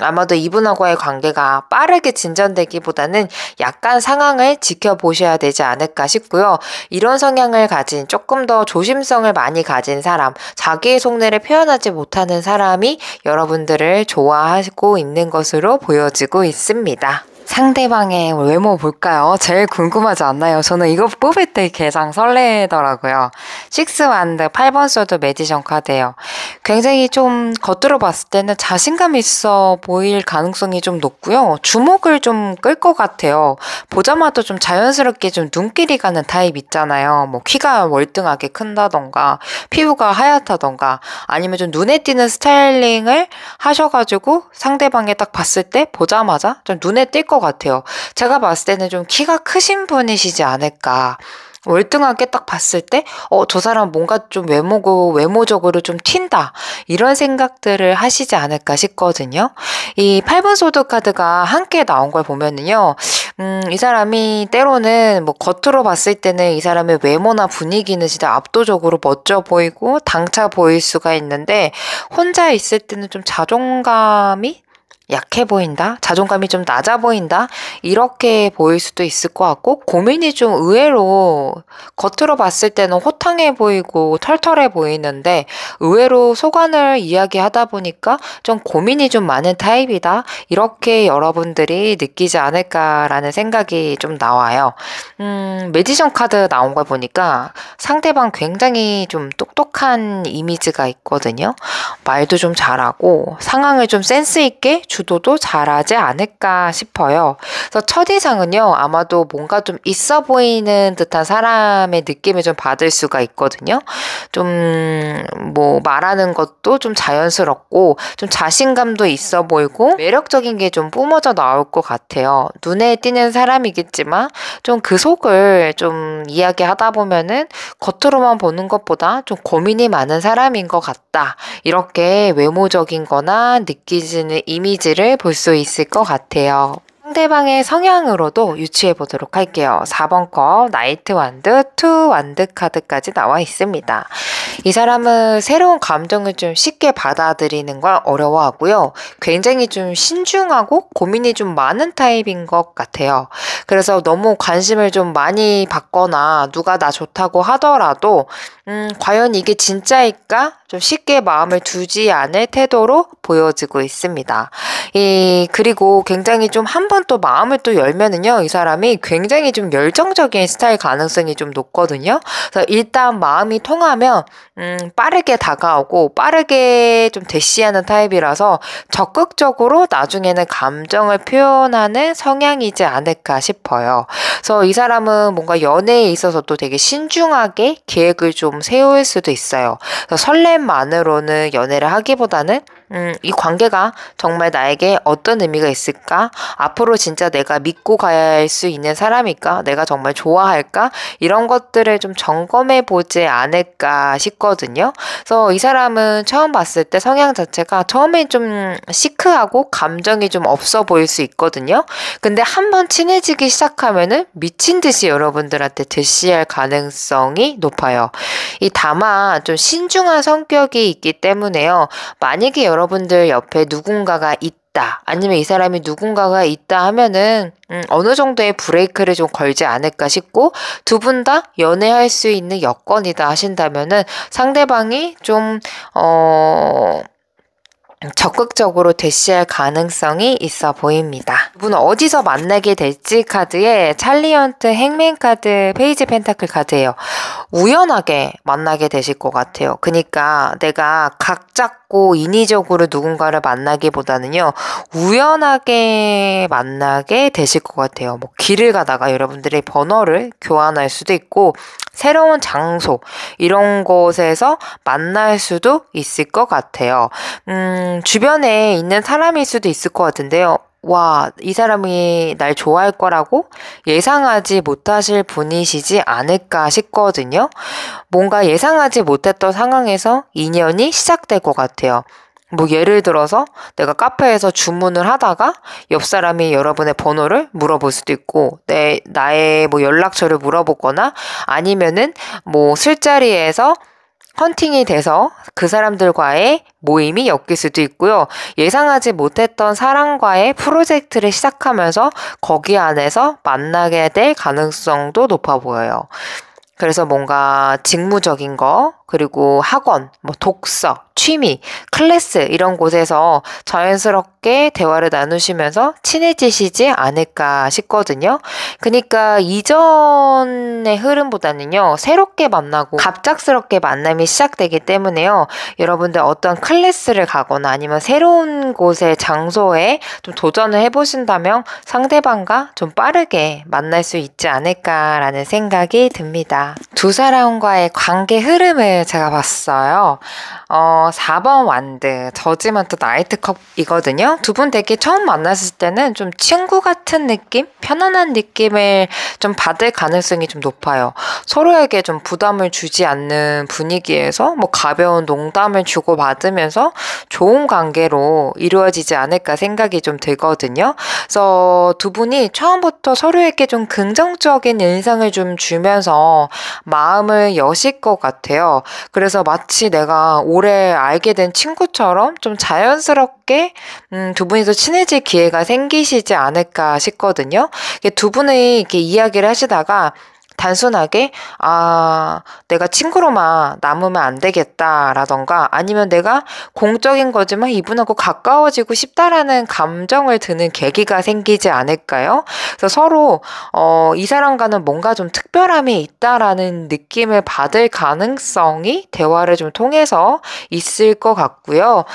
아마도 이분하고의 관계가 빠르게 진전되기보다는 약간 상황을 지켜보셔야 되지 않을까 싶고요. 이런 성향을 가진 조금 더 조심성을 많이 가진 사람, 자기의 속내를 표현하지 못하는 사람이 여러분들을 좋아하고 있는 것으로 보여지고 있습니다. 상대방의 외모 볼까요? 제일 궁금하지 않나요? 저는 이거 뽑을 때 가장 설레더라고요. 6완드 8번 소드 매지션 카드예요. 굉장히 좀 겉으로 봤을 때는 자신감 있어 보일 가능성이 좀 높고요. 주목을 좀 끌 것 같아요. 보자마자 좀 자연스럽게 좀 눈길이 가는 타입 있잖아요. 뭐 키가 월등하게 큰다던가 피부가 하얗다던가 아니면 좀 눈에 띄는 스타일링을 하셔가지고 상대방이 딱 봤을 때 보자마자 좀 눈에 띌 것 같아요. 제가 봤을 때는 좀 키가 크신 분이시지 않을까. 월등하게 딱 봤을 때, 저 사람 뭔가 좀 외모적으로 좀 튄다. 이런 생각들을 하시지 않을까 싶거든요. 이 8번 소드 카드가 함께 나온 걸 보면은요, 이 사람이 때로는 뭐 겉으로 봤을 때는 이 사람의 외모나 분위기는 진짜 압도적으로 멋져 보이고 당차 보일 수가 있는데, 혼자 있을 때는 좀 자존감이 약해 보인다? 자존감이 좀 낮아 보인다? 이렇게 보일 수도 있을 것 같고 고민이 좀 의외로 겉으로 봤을 때는 호탕해 보이고 털털해 보이는데 의외로 속안을 이야기하다 보니까 좀 고민이 좀 많은 타입이다. 이렇게 여러분들이 느끼지 않을까라는 생각이 좀 나와요. 매지션 카드 나온 걸 보니까 상대방 굉장히 좀 똑똑한 이미지가 있거든요. 말도 좀 잘하고 상황을 좀 센스 있게 주도도 잘하지 않을까 싶어요. 그래서 첫인상은요, 아마도 뭔가 좀 있어 보이는 듯한 사람의 느낌을 좀 받을 수가 있거든요. 좀 뭐 말하는 것도 좀 자연스럽고 좀 자신감도 있어 보이고 매력적인 게 좀 뿜어져 나올 것 같아요. 눈에 띄는 사람이겠지만 좀 그 속을 좀 이야기하다 보면은 겉으로만 보는 것보다 좀 고민이 많은 사람인 것 같다. 이렇게 외모적인 거나 느끼지는 이미지를 볼 수 있을 것 같아요. 상대방의 성향으로도 유추해 보도록 할게요. 4번 컵 나이트 완드, 투 완드 카드까지 나와 있습니다. 이 사람은 새로운 감정을 좀 쉽게 받아들이는 걸 어려워하고요. 굉장히 좀 신중하고 고민이 좀 많은 타입인 것 같아요. 그래서 너무 관심을 좀 많이 받거나 누가 나 좋다고 하더라도 과연 이게 진짜일까? 좀 쉽게 마음을 두지 않을 태도로 보여지고 있습니다. 그리고 굉장히 좀 한 번 또 마음을 또 열면은요, 이 사람이 굉장히 좀 열정적인 스타일 가능성이 좀 높거든요. 그래서 일단 마음이 통하면, 빠르게 다가오고 빠르게 좀 대시하는 타입이라서 적극적으로 나중에는 감정을 표현하는 성향이지 않을까 싶어요. 그래서 이 사람은 뭔가 연애에 있어서도 되게 신중하게 계획을 좀 세울 수도 있어요. 그래서 설렘만으로는 연애를 하기보다는 이 관계가 정말 나에게 어떤 의미가 있을까? 앞으로 진짜 내가 믿고 가야 할 수 있는 사람일까? 내가 정말 좋아할까? 이런 것들을 좀 점검해 보지 않을까 싶거든요. 그래서 이 사람은 처음 봤을 때 성향 자체가 처음엔 좀 시크하고 감정이 좀 없어 보일 수 있거든요. 근데 한번 친해지기 시작하면은 미친 듯이 여러분들한테 대시할 가능성이 높아요. 다만 좀 신중한 성격이 있기 때문에요. 만약에 여러분들 옆에 누군가가 있다, 아니면 이 사람이 누군가가 있다 하면은 어느 정도의 브레이크를 좀 걸지 않을까 싶고, 두 분 다 연애할 수 있는 여건이다 하신다면은 상대방이 좀 적극적으로 대시할 가능성이 있어 보입니다. 이분은 어디서 만나게 될지 카드에 찰리언트 행맨 카드, 페이지 펜타클 카드예요. 우연하게 만나게 되실 것 같아요. 그러니까 내가 각 잡고 인위적으로 누군가를 만나기보다는요, 우연하게 만나게 되실 것 같아요. 뭐 길을 가다가 여러분들의 번호를 교환할 수도 있고, 새로운 장소 이런 곳에서 만날 수도 있을 것 같아요. 주변에 있는 사람일 수도 있을 것 같은데요. 와, 이 사람이 날 좋아할 거라고 예상하지 못하실 분이시지 않을까 싶거든요. 뭔가 예상하지 못했던 상황에서 인연이 시작될 것 같아요. 뭐 예를 들어서 내가 카페에서 주문을 하다가 옆 사람이 여러분의 번호를 물어볼 수도 있고 나의 뭐 연락처를 물어보거나 아니면은 뭐 술자리에서 헌팅이 돼서 그 사람들과의 모임이 엮일 수도 있고요. 예상하지 못했던 사람과의 프로젝트를 시작하면서 거기 안에서 만나게 될 가능성도 높아 보여요. 그래서 뭔가 직무적인 거, 그리고 학원, 뭐 독서, 취미, 클래스 이런 곳에서 자연스럽게 대화를 나누시면서 친해지시지 않을까 싶거든요. 그러니까 이전의 흐름보다는요, 새롭게 만나고 갑작스럽게 만남이 시작되기 때문에요. 여러분들 어떤 클래스를 가거나 아니면 새로운 곳의 장소에 좀 도전을 해보신다면 상대방과 좀 빠르게 만날 수 있지 않을까라는 생각이 듭니다. 두 사람과의 관계 흐름을 제가 봤어요. 4번 완드, 저지먼트 나이트컵이거든요. 두 분 되게 처음 만났을 때는 좀 친구 같은 느낌? 편안한 느낌을 좀 받을 가능성이 좀 높아요. 서로에게 좀 부담을 주지 않는 분위기에서 뭐 가벼운 농담을 주고받으면서 좋은 관계로 이루어지지 않을까 생각이 좀 들거든요. 그래서 두 분이 처음부터 서로에게 좀 긍정적인 인상을 좀 주면서 마음을 여실 것 같아요. 그래서 마치 내가 오래 알게 된 친구처럼 좀 자연스럽게 두 분이서 친해질 기회가 생기시지 않을까 싶거든요. 두 분이 이렇게 이야기를 하시다가 단순하게 내가 친구로만 남으면 안 되겠다라던가 아니면 내가 공적인 거지만 이분하고 가까워지고 싶다라는 감정을 드는 계기가 생기지 않을까요? 그래서 서로 이 사람과는 뭔가 좀 특별함이 있다라는 느낌을 받을 가능성이 대화를 좀 통해서 있을 것 같고요.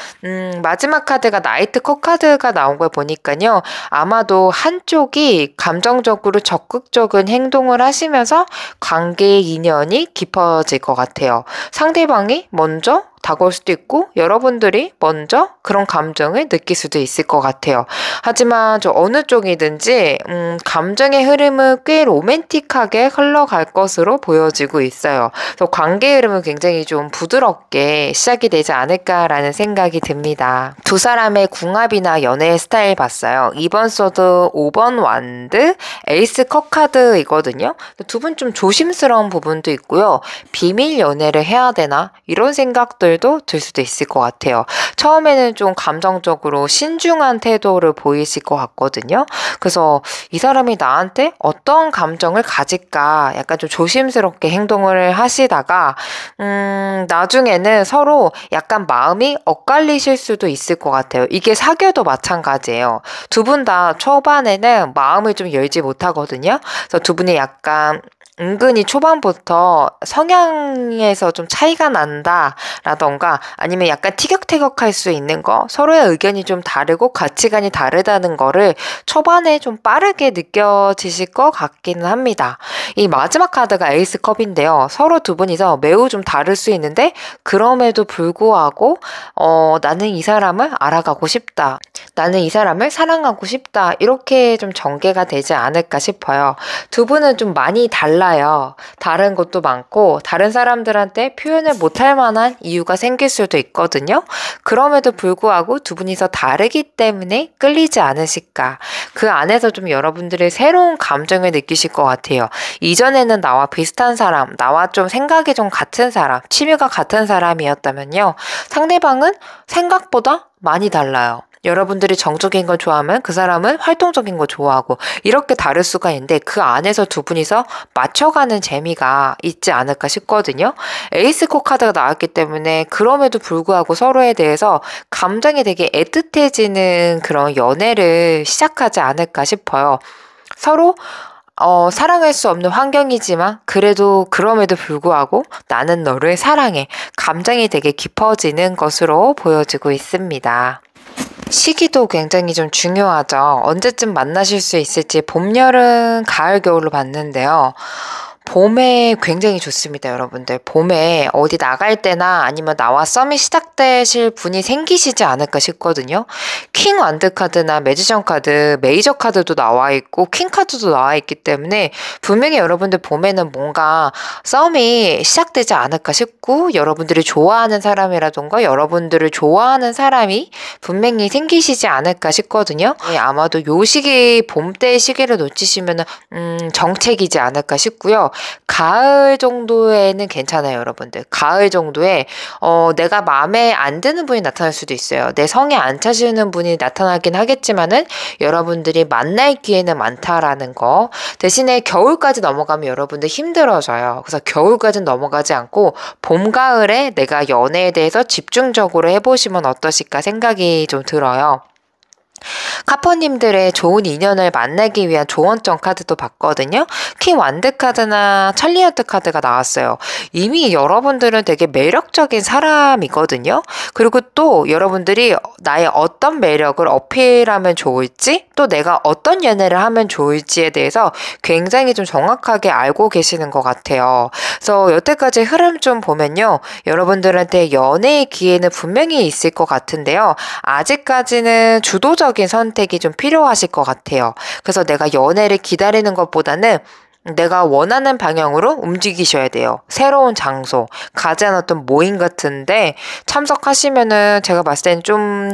마지막 카드가 나이트 컵 카드가 나온 걸 보니까요. 아마도 한쪽이 감정적으로 적극적인 행동을 하시면서 관계의 인연이 깊어질 것 같아요. 상대방이 먼저 다가올 수도 있고 여러분들이 먼저 그런 감정을 느낄 수도 있을 것 같아요. 하지만 저 어느 쪽이든지 감정의 흐름은 꽤 로맨틱하게 흘러갈 것으로 보여지고 있어요. 그래서 관계의 흐름은 굉장히 좀 부드럽게 시작이 되지 않을까라는 생각이 듭니다. 두 사람의 궁합이나 연애의 스타일 봤어요. 2번 소드, 5번 완드, 에이스 컵 카드이거든요. 두 분 좀 조심스러운 부분도 있고요. 비밀 연애를 해야 되나? 이런 생각들도 들 수도 있을 것 같아요. 처음에는 좀 감정적으로 신중한 태도를 보이실 것 같거든요. 그래서 이 사람이 나한테 어떤 감정을 가질까 약간 좀 조심스럽게 행동을 하시다가 나중에는 서로 약간 마음이 엇갈리실 수도 있을 것 같아요. 이게 사귀어도 마찬가지예요. 두 분 다 초반에는 마음을 좀 열지 못하거든요. 그래서 두 분이 약간 은근히 초반부터 성향에서 좀 차이가 난다라던가 아니면 약간 티격태격할 수 있는 거 서로의 의견이 좀 다르고 가치관이 다르다는 거를 초반에 좀 빠르게 느껴지실 것 같기는 합니다. 이 마지막 카드가 에이스 컵인데요. 서로 두 분이서 매우 좀 다를 수 있는데 그럼에도 불구하고 나는 이 사람을 알아가고 싶다. 나는 이 사람을 사랑하고 싶다. 이렇게 좀 전개가 되지 않을까 싶어요. 두 분은 좀 많이 달라요. 다른 것도 많고 다른 사람들한테 표현을 못할 만한 이유가 생길 수도 있거든요. 그럼에도 불구하고 두 분이서 다르기 때문에 끌리지 않으실까. 그 안에서 좀 여러분들의 새로운 감정을 느끼실 것 같아요. 이전에는 나와 비슷한 사람, 나와 좀 생각이 좀 같은 사람, 취미가 같은 사람이었다면요. 상대방은 생각보다 많이 달라요. 여러분들이 정적인 걸 좋아하면 그 사람은 활동적인 거 좋아하고 이렇게 다를 수가 있는데 그 안에서 두 분이서 맞춰가는 재미가 있지 않을까 싶거든요. 에이스 컵 카드가 나왔기 때문에 그럼에도 불구하고 서로에 대해서 감정이 되게 애틋해지는 그런 연애를 시작하지 않을까 싶어요. 서로 사랑할 수 없는 환경이지만 그래도 그럼에도 불구하고 나는 너를 사랑해. 감정이 되게 깊어지는 것으로 보여지고 있습니다. 시기도 굉장히 좀 중요하죠. 언제쯤 만나실 수 있을지 봄, 여름, 가을, 겨울로 봤는데요. 봄에 굉장히 좋습니다, 여러분들. 봄에 어디 나갈 때나 아니면 나와 썸이 시작되실 분이 생기시지 않을까 싶거든요. 킹 완드 카드나 매지션 카드, 메이저 카드도 나와 있고 킹 카드도 나와 있기 때문에 분명히 여러분들 봄에는 뭔가 썸이 시작되지 않을까 싶고 여러분들이 좋아하는 사람이라던가 여러분들을 좋아하는 사람이 분명히 생기시지 않을까 싶거든요. 아마도 요 시기, 봄때 시기를 놓치시면 정책이지 않을까 싶고요. 가을 정도에는 괜찮아요, 여러분들. 가을 정도에 내가 마음에 안 드는 분이 나타날 수도 있어요. 내 성에 안 차시는 분이 나타나긴 하겠지만은 여러분들이 만날 기회는 많다라는 거. 대신에 겨울까지 넘어가면 여러분들 힘들어져요. 그래서 겨울까지는 넘어가지 않고 봄, 가을에 내가 연애에 대해서 집중적으로 해보시면 어떠실까 생각이 좀 들어요. 카퍼님들의 좋은 인연을 만나기 위한 조언점 카드도 봤거든요. 킹 완드 카드나 찰리어트 카드가 나왔어요. 이미 여러분들은 되게 매력적인 사람이거든요. 그리고 또 여러분들이 나의 어떤 매력을 어필하면 좋을지 또 내가 어떤 연애를 하면 좋을지에 대해서 굉장히 좀 정확하게 알고 계시는 것 같아요. 그래서 여태까지 흐름 좀 보면요. 여러분들한테 연애의 기회는 분명히 있을 것 같은데요. 아직까지는 주도적인 선택이 좀 필요하실 것 같아요. 그래서 내가 연애를 기다리는 것보다는 내가 원하는 방향으로 움직이셔야 돼요. 새로운 장소, 가진 어떤 모임 같은데 참석하시면은 제가 봤을 땐 좀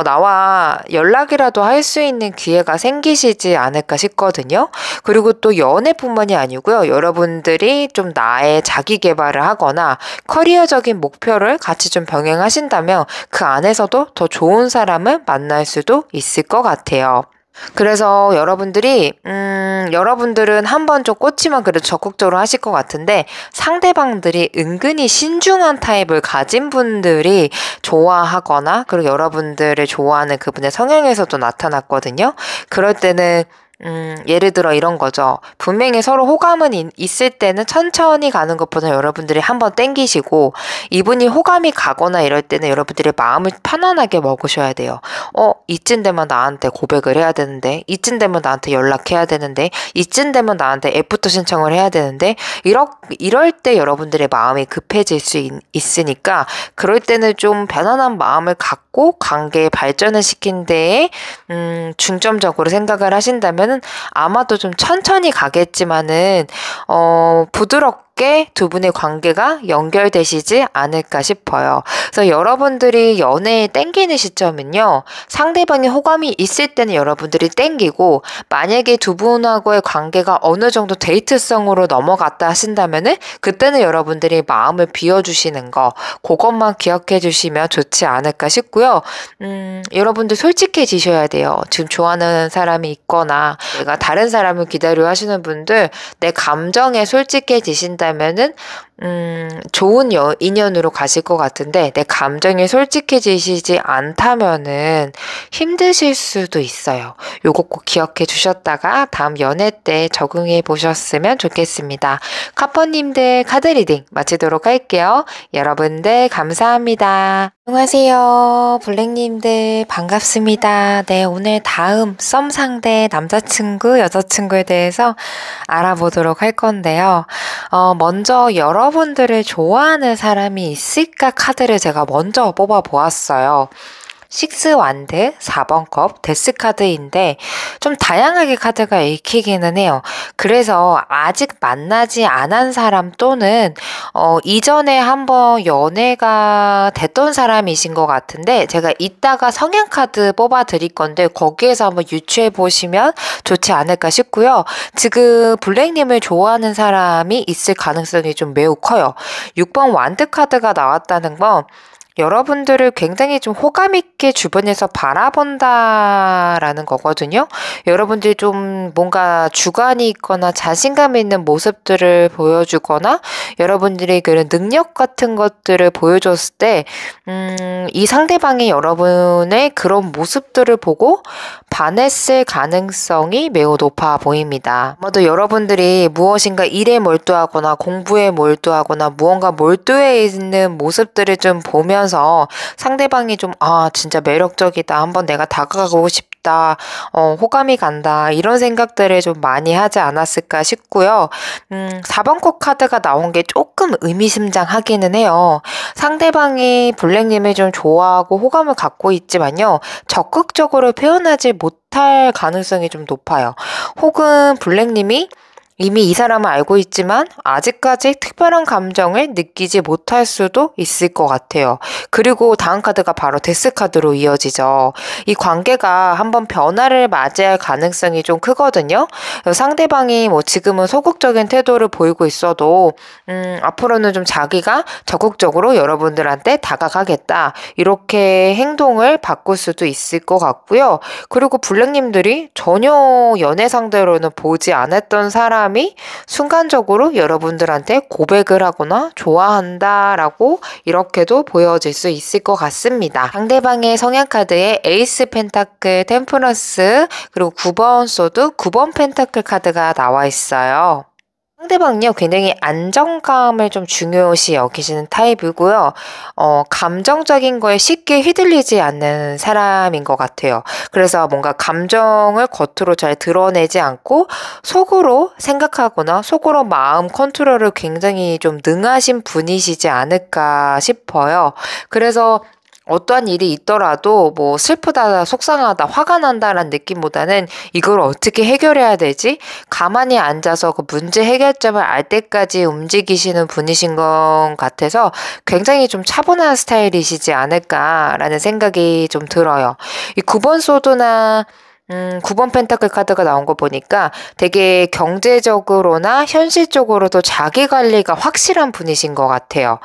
나와 연락이라도 할 수 있는 기회가 생기시지 않을까 싶거든요. 그리고 또 연애뿐만이 아니고요. 여러분들이 좀 나의 자기 개발을 하거나 커리어적인 목표를 같이 좀 병행하신다면 그 안에서도 더 좋은 사람을 만날 수도 있을 것 같아요. 그래서 여러분들은 한번 좀 꽂히면 그래도 적극적으로 하실 것 같은데 상대방들이 은근히 신중한 타입을 가진 분들이 좋아하거나 그리고 여러분들을 좋아하는 그분의 성향에서도 나타났거든요. 그럴 때는 예를 들어 이런 거죠. 분명히 서로 호감은 있을 때는 천천히 가는 것보다 여러분들이 한번 땡기시고 이분이 호감이 가거나 이럴 때는 여러분들이 마음을 편안하게 먹으셔야 돼요. 이쯤 되면 나한테 고백을 해야 되는데 이쯤 되면 나한테 연락해야 되는데 이쯤 되면 나한테 애프터 신청을 해야 되는데 이럴 때 여러분들의 마음이 급해질 수 있으니까 그럴 때는 좀 편안한 마음을 갖고 관계 발전을 시킨 데에 중점적으로 생각을 하신다면 아마도 좀 천천히 가겠지만은 부드럽게 두 분의 관계가 연결되시지 않을까 싶어요. 그래서 여러분들이 연애에 땡기는 시점은요. 상대방의 호감이 있을 때는 여러분들이 땡기고 만약에 두 분하고의 관계가 어느 정도 데이트성으로 넘어갔다 하신다면은 그때는 여러분들이 마음을 비워주시는 거 그것만 기억해 주시면 좋지 않을까 싶고요. 여러분들 솔직해지셔야 돼요. 지금 좋아하는 사람이 있거나 내가 다른 사람을 기다려 하시는 분들 내 감정에 솔직해지신다면은 좋은 인연으로 가실 것 같은데 내 감정이 솔직해지시지 않다면은 힘드실 수도 있어요. 요거 꼭 기억해 주셨다가 다음 연애 때 적응해 보셨으면 좋겠습니다. 카퍼님들 카드 리딩 마치도록 할게요. 여러분들 감사합니다. 안녕하세요. 블랙님들 반갑습니다. 네, 오늘 다음 썸 상대 남자친구, 여자친구에 대해서 알아보도록 할 건데요. 먼저 여러분들을 좋아하는 사람이 있을까 카드를 제가 먼저 뽑아 보았어요. 6 완드, 4번 컵, 데스 카드인데 좀 다양하게 카드가 읽히기는 해요. 그래서 아직 만나지 않은 사람 또는 이전에 한번 연애가 됐던 사람이신 것 같은데 제가 이따가 성향 카드 뽑아 드릴 건데 거기에서 한번 유추해 보시면 좋지 않을까 싶고요. 지금 블랙님을 좋아하는 사람이 있을 가능성이 좀 매우 커요. 6번 완드 카드가 나왔다는 건 여러분들을 굉장히 좀 호감 있게 주변에서 바라본다라는 거거든요. 여러분들이 좀 뭔가 주관이 있거나 자신감 있는 모습들을 보여주거나 여러분들이 그런 능력 같은 것들을 보여줬을 때 이 상대방이 여러분의 그런 모습들을 보고 반했을 가능성이 매우 높아 보입니다. 아마도 여러분들이 무엇인가 일에 몰두하거나 공부에 몰두하거나 무언가 몰두해 있는 모습들을 좀 보면 보면서 상대방이 좀, 진짜 매력적이다. 한번 내가 다가가고 싶다. 호감이 간다. 이런 생각들을 좀 많이 하지 않았을까 싶고요. 4번 컷 카드가 나온 게 조금 의미심장하기는 해요. 상대방이 블랙님을 좀 좋아하고 호감을 갖고 있지만요. 적극적으로 표현하지 못할 가능성이 좀 높아요. 혹은 블랙님이 이미 이 사람을 알고 있지만 아직까지 특별한 감정을 느끼지 못할 수도 있을 것 같아요. 그리고 다음 카드가 바로 데스 카드로 이어지죠. 이 관계가 한번 변화를 맞이할 가능성이 좀 크거든요. 상대방이 뭐 지금은 소극적인 태도를 보이고 있어도 앞으로는 좀 자기가 적극적으로 여러분들한테 다가가겠다. 이렇게 행동을 바꿀 수도 있을 것 같고요. 그리고 블랙님들이 전혀 연애 상대로는 보지 않았던 사람이 순간적으로 여러분들한테 고백을 하거나 좋아한다라고 이렇게도 보여질 수 있을 것 같습니다. 상대방의 성향 카드에 에이스 펜타클, 템퍼런스, 그리고 9번 소드, 9번 펜타클 카드가 나와 있어요. 상대방은요, 굉장히 안정감을 좀 중요시 여기시는 타입이고요. 감정적인 거에 쉽게 휘둘리지 않는 사람인 것 같아요. 그래서 뭔가 감정을 겉으로 잘 드러내지 않고 속으로 생각하거나 속으로 마음 컨트롤을 굉장히 좀 능하신 분이시지 않을까 싶어요. 그래서 어떠한 일이 있더라도 뭐 슬프다, 속상하다, 화가 난다라는 느낌보다는 이걸 어떻게 해결해야 되지? 가만히 앉아서 그 문제 해결점을 알 때까지 움직이시는 분이신 것 같아서 굉장히 좀 차분한 스타일이시지 않을까라는 생각이 좀 들어요. 이 9번 소드나 9번 펜타클 카드가 나온 거 보니까 되게 경제적으로나 현실적으로도 자기 관리가 확실한 분이신 것 같아요.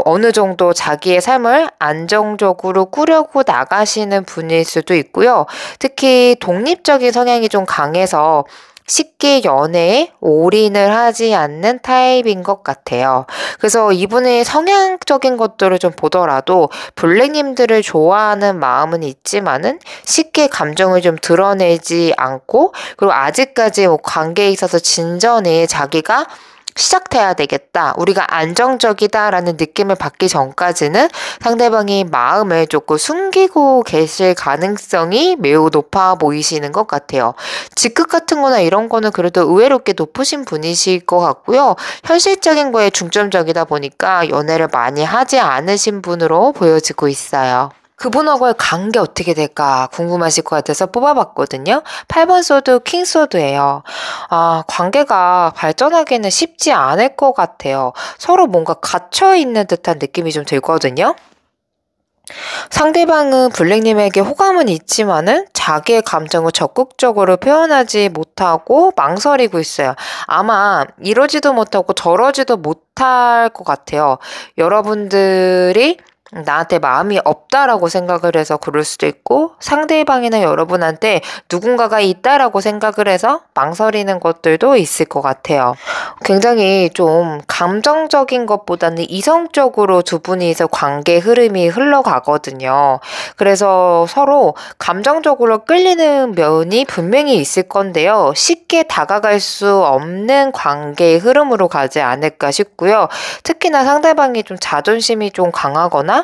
어느 정도 자기의 삶을 안정적으로 꾸려고 나가시는 분일 수도 있고요. 특히 독립적인 성향이 좀 강해서 쉽게 연애에 올인을 하지 않는 타입인 것 같아요. 그래서 이분의 성향적인 것들을 좀 보더라도 블랙님들을 좋아하는 마음은 있지만은 쉽게 감정을 좀 드러내지 않고, 그리고 아직까지 뭐 관계에 있어서 진전에 자기가 시작해야 되겠다. 우리가 안정적이다라는 느낌을 받기 전까지는 상대방이 마음을 조금 숨기고 계실 가능성이 매우 높아 보이시는 것 같아요. 직급 같은 거나 이런 거는 그래도 의외로 꽤 높으신 분이실 것 같고요. 현실적인 거에 중점적이다 보니까 연애를 많이 하지 않으신 분으로 보여지고 있어요. 그분하고의 관계 어떻게 될까 궁금하실 것 같아서 뽑아봤거든요. 8번 소드, 킹 소드예요. 관계가 발전하기는 쉽지 않을 것 같아요. 서로 뭔가 갇혀있는 듯한 느낌이 좀 들거든요. 상대방은 블랙님에게 호감은 있지만은 자기의 감정을 적극적으로 표현하지 못하고 망설이고 있어요. 아마 이러지도 못하고 저러지도 못할 것 같아요. 여러분들이 나한테 마음이 없다라고 생각을 해서 그럴 수도 있고, 상대방이나 여러분한테 누군가가 있다라고 생각을 해서 망설이는 것들도 있을 것 같아요. 굉장히 좀 감정적인 것보다는 이성적으로 두 분이서 관계 흐름이 흘러가거든요. 그래서 서로 감정적으로 끌리는 면이 분명히 있을 건데요. 쉽게 다가갈 수 없는 관계의 흐름으로 가지 않을까 싶고요. 특히나 상대방이 좀 자존심이 좀 강하거나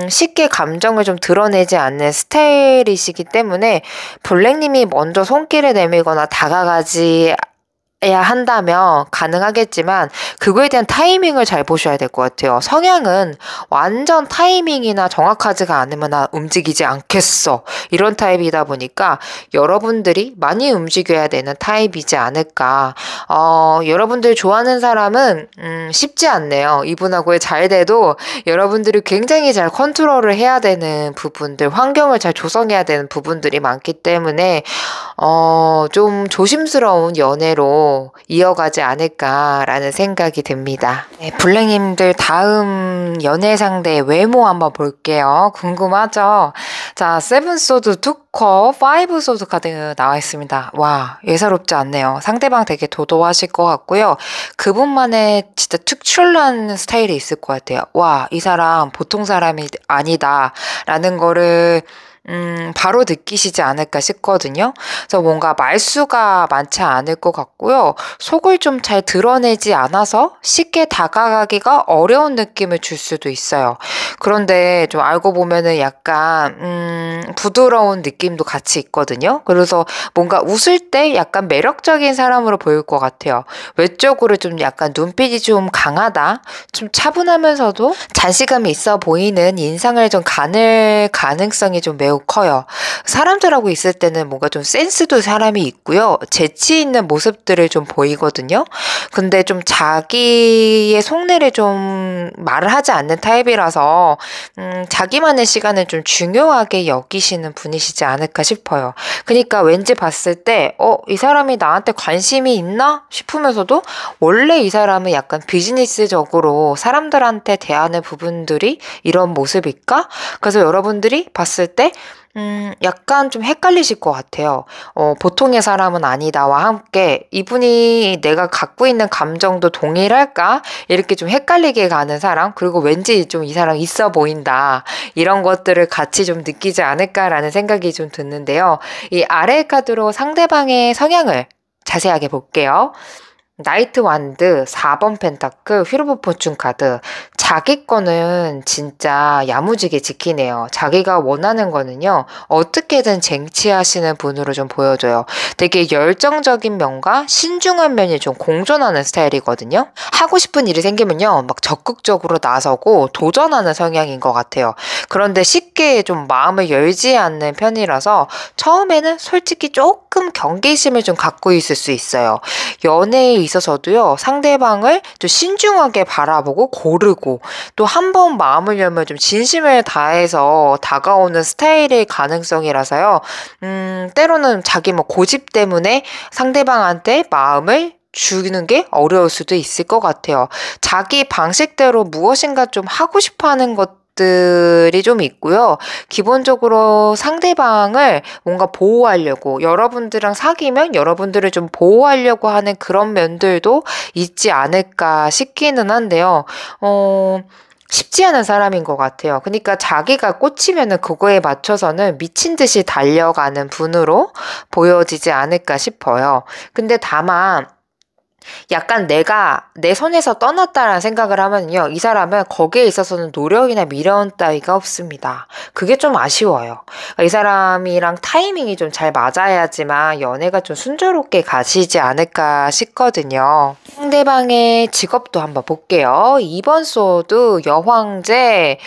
쉽게 감정을 좀 드러내지 않는 스타일이시기 때문에 블랙님이 먼저 손길을 내밀거나 다가가지 해야 한다면 가능하겠지만 그거에 대한 타이밍을 잘 보셔야 될 것 같아요. 성향은 완전 타이밍이나 정확하지가 않으면 나 움직이지 않겠어. 이런 타입이다 보니까 여러분들이 많이 움직여야 되는 타입이지 않을까. 여러분들 좋아하는 사람은 쉽지 않네요. 이분하고의 잘 돼도 여러분들이 굉장히 잘 컨트롤을 해야 되는 부분들, 환경을 잘 조성해야 되는 부분들이 많기 때문에 좀 조심스러운 연애로 이어가지 않을까라는 생각이 듭니다. 네, 블랙님들 다음 연애 상대 외모 한번 볼게요. 궁금하죠? 자, 세븐 소드, 투커, 파이브 소드 카드 나와 있습니다. 와, 예사롭지 않네요. 상대방 되게 도도하실 것 같고요. 그분만의 진짜 특출난 스타일이 있을 것 같아요. 와, 이 사람 보통 사람이 아니다 라는 거를 바로 느끼시지 않을까 싶거든요. 그래서 뭔가 말수가 많지 않을 것 같고요. 속을 좀 잘 드러내지 않아서 쉽게 다가가기가 어려운 느낌을 줄 수도 있어요. 그런데 좀 알고 보면은 약간 부드러운 느낌도 같이 있거든요. 그래서 뭔가 웃을 때 약간 매력적인 사람으로 보일 것 같아요. 외적으로 좀 약간 눈빛이 좀 강하다, 좀 차분하면서도 잔시감이 있어 보이는 인상을 좀 가늘 가능성이 좀 매우 커요. 사람들하고 있을 때는 뭔가 좀 센스도 사람이 있고요. 재치 있는 모습들을 좀 보이거든요. 근데 좀 자기의 속내를 좀 말을 하지 않는 타입이라서 자기만의 시간을 좀 중요하게 여기시는 분이시지 않을까 싶어요. 그러니까 왠지 봤을 때 이 사람이 나한테 관심이 있나 싶으면서도 원래 이 사람은 약간 비즈니스적으로 사람들한테 대하는 부분들이 이런 모습일까? 그래서 여러분들이 봤을 때 약간 좀 헷갈리실 것 같아요. 보통의 사람은 아니다와 함께 이분이 내가 갖고 있는 감정도 동일할까? 이렇게 좀 헷갈리게 가는 사람, 그리고 왠지 좀 이 사람 있어 보인다. 이런 것들을 같이 좀 느끼지 않을까라는 생각이 좀 드는데요. 이 아래 카드로 상대방의 성향을 자세하게 볼게요. 나이트 완드, 4번 펜타클, 휘르브 포춘 카드. 자기 거는 진짜 야무지게 지키네요. 자기가 원하는 거는요, 어떻게든 쟁취하시는 분으로 좀 보여줘요. 되게 열정적인 면과 신중한 면이 좀 공존하는 스타일이거든요. 하고 싶은 일이 생기면요, 막 적극적으로 나서고 도전하는 성향인 것 같아요. 그런데 쉽게 좀 마음을 열지 않는 편이라서 처음에는 솔직히 조금 경계심을 좀 갖고 있을 수 있어요. 연애에 있어서도요, 상대방을 좀 신중하게 바라보고 고르고 또 한 번 마음을 열면 좀 진심을 다해서 다가오는 스타일의 가능성이라서요. 때로는 자기 뭐 고집 때문에 상대방한테 마음을 주는 게 어려울 수도 있을 것 같아요. 자기 방식대로 무엇인가 좀 하고 싶어 하는 것들이 좀 있고요. 기본적으로 상대방을 뭔가 보호하려고, 여러분들이랑 사귀면 여러분들을 좀 보호하려고 하는 그런 면들도 있지 않을까 싶기는 한데요. 쉽지 않은 사람인 것 같아요. 그러니까 자기가 꽂히면은 그거에 맞춰서는 미친 듯이 달려가는 분으로 보여지지 않을까 싶어요. 근데 다만 약간 내가 내 손에서 떠났다라는 생각을 하면요, 이 사람은 거기에 있어서는 노력이나 미련 따위가 없습니다. 그게 좀 아쉬워요. 이 사람이랑 타이밍이 좀 잘 맞아야지만 연애가 좀 순조롭게 가시지 않을까 싶거든요. 상대방의 직업도 한번 볼게요. 2번 소드, 여황제,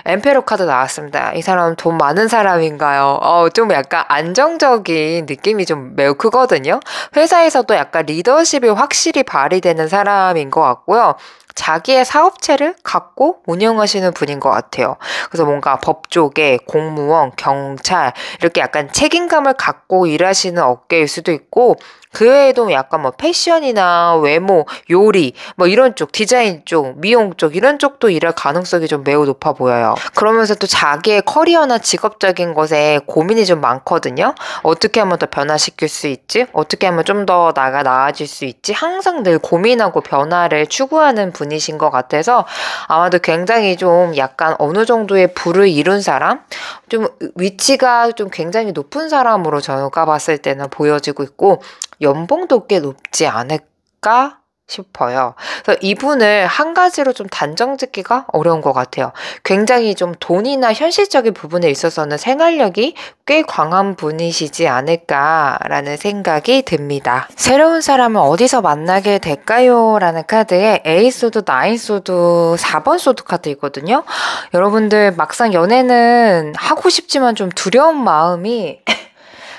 엠페로 카드 나왔습니다. 이 사람 돈 많은 사람인가요? 좀 약간 안정적인 느낌이 좀 매우 크거든요. 회사에서도 약간 리더십이 확실히 발휘되는 사람인 것 같고요. 자기의 사업체를 갖고 운영하시는 분인 것 같아요. 그래서 뭔가 법 쪽에 공무원, 경찰 이렇게 약간 책임감을 갖고 일하시는 업계일 수도 있고, 그 외에도 약간 뭐 패션이나 외모, 요리, 뭐 이런 쪽, 디자인 쪽, 미용 쪽 이런 쪽도 일할 가능성이 좀 매우 높아 보여요. 그러면서 또 자기의 커리어나 직업적인 것에 고민이 좀 많거든요. 어떻게 하면 더 변화시킬 수 있지? 어떻게 하면 좀 더 나아질 수 있지? 항상 늘 고민하고 변화를 추구하는 분이신 것 같아서 아마도 굉장히 좀 약간 어느 정도의 부를 이룬 사람? 좀 위치가 좀 굉장히 높은 사람으로 저가 봤을 때는 보여지고 있고, 연봉도 꽤 높지 않을까 싶어요. 그래서 이분을 한 가지로 좀 단정 짓기가 어려운 것 같아요. 굉장히 좀 돈이나 현실적인 부분에 있어서는 생활력이 꽤 강한 분이시지 않을까라는 생각이 듭니다. 새로운 사람을 어디서 만나게 될까요? 라는 카드에 에이소드, 나인소드, 4번 소드 카드이거든요. 여러분들 막상 연애는 하고 싶지만 좀 두려운 마음이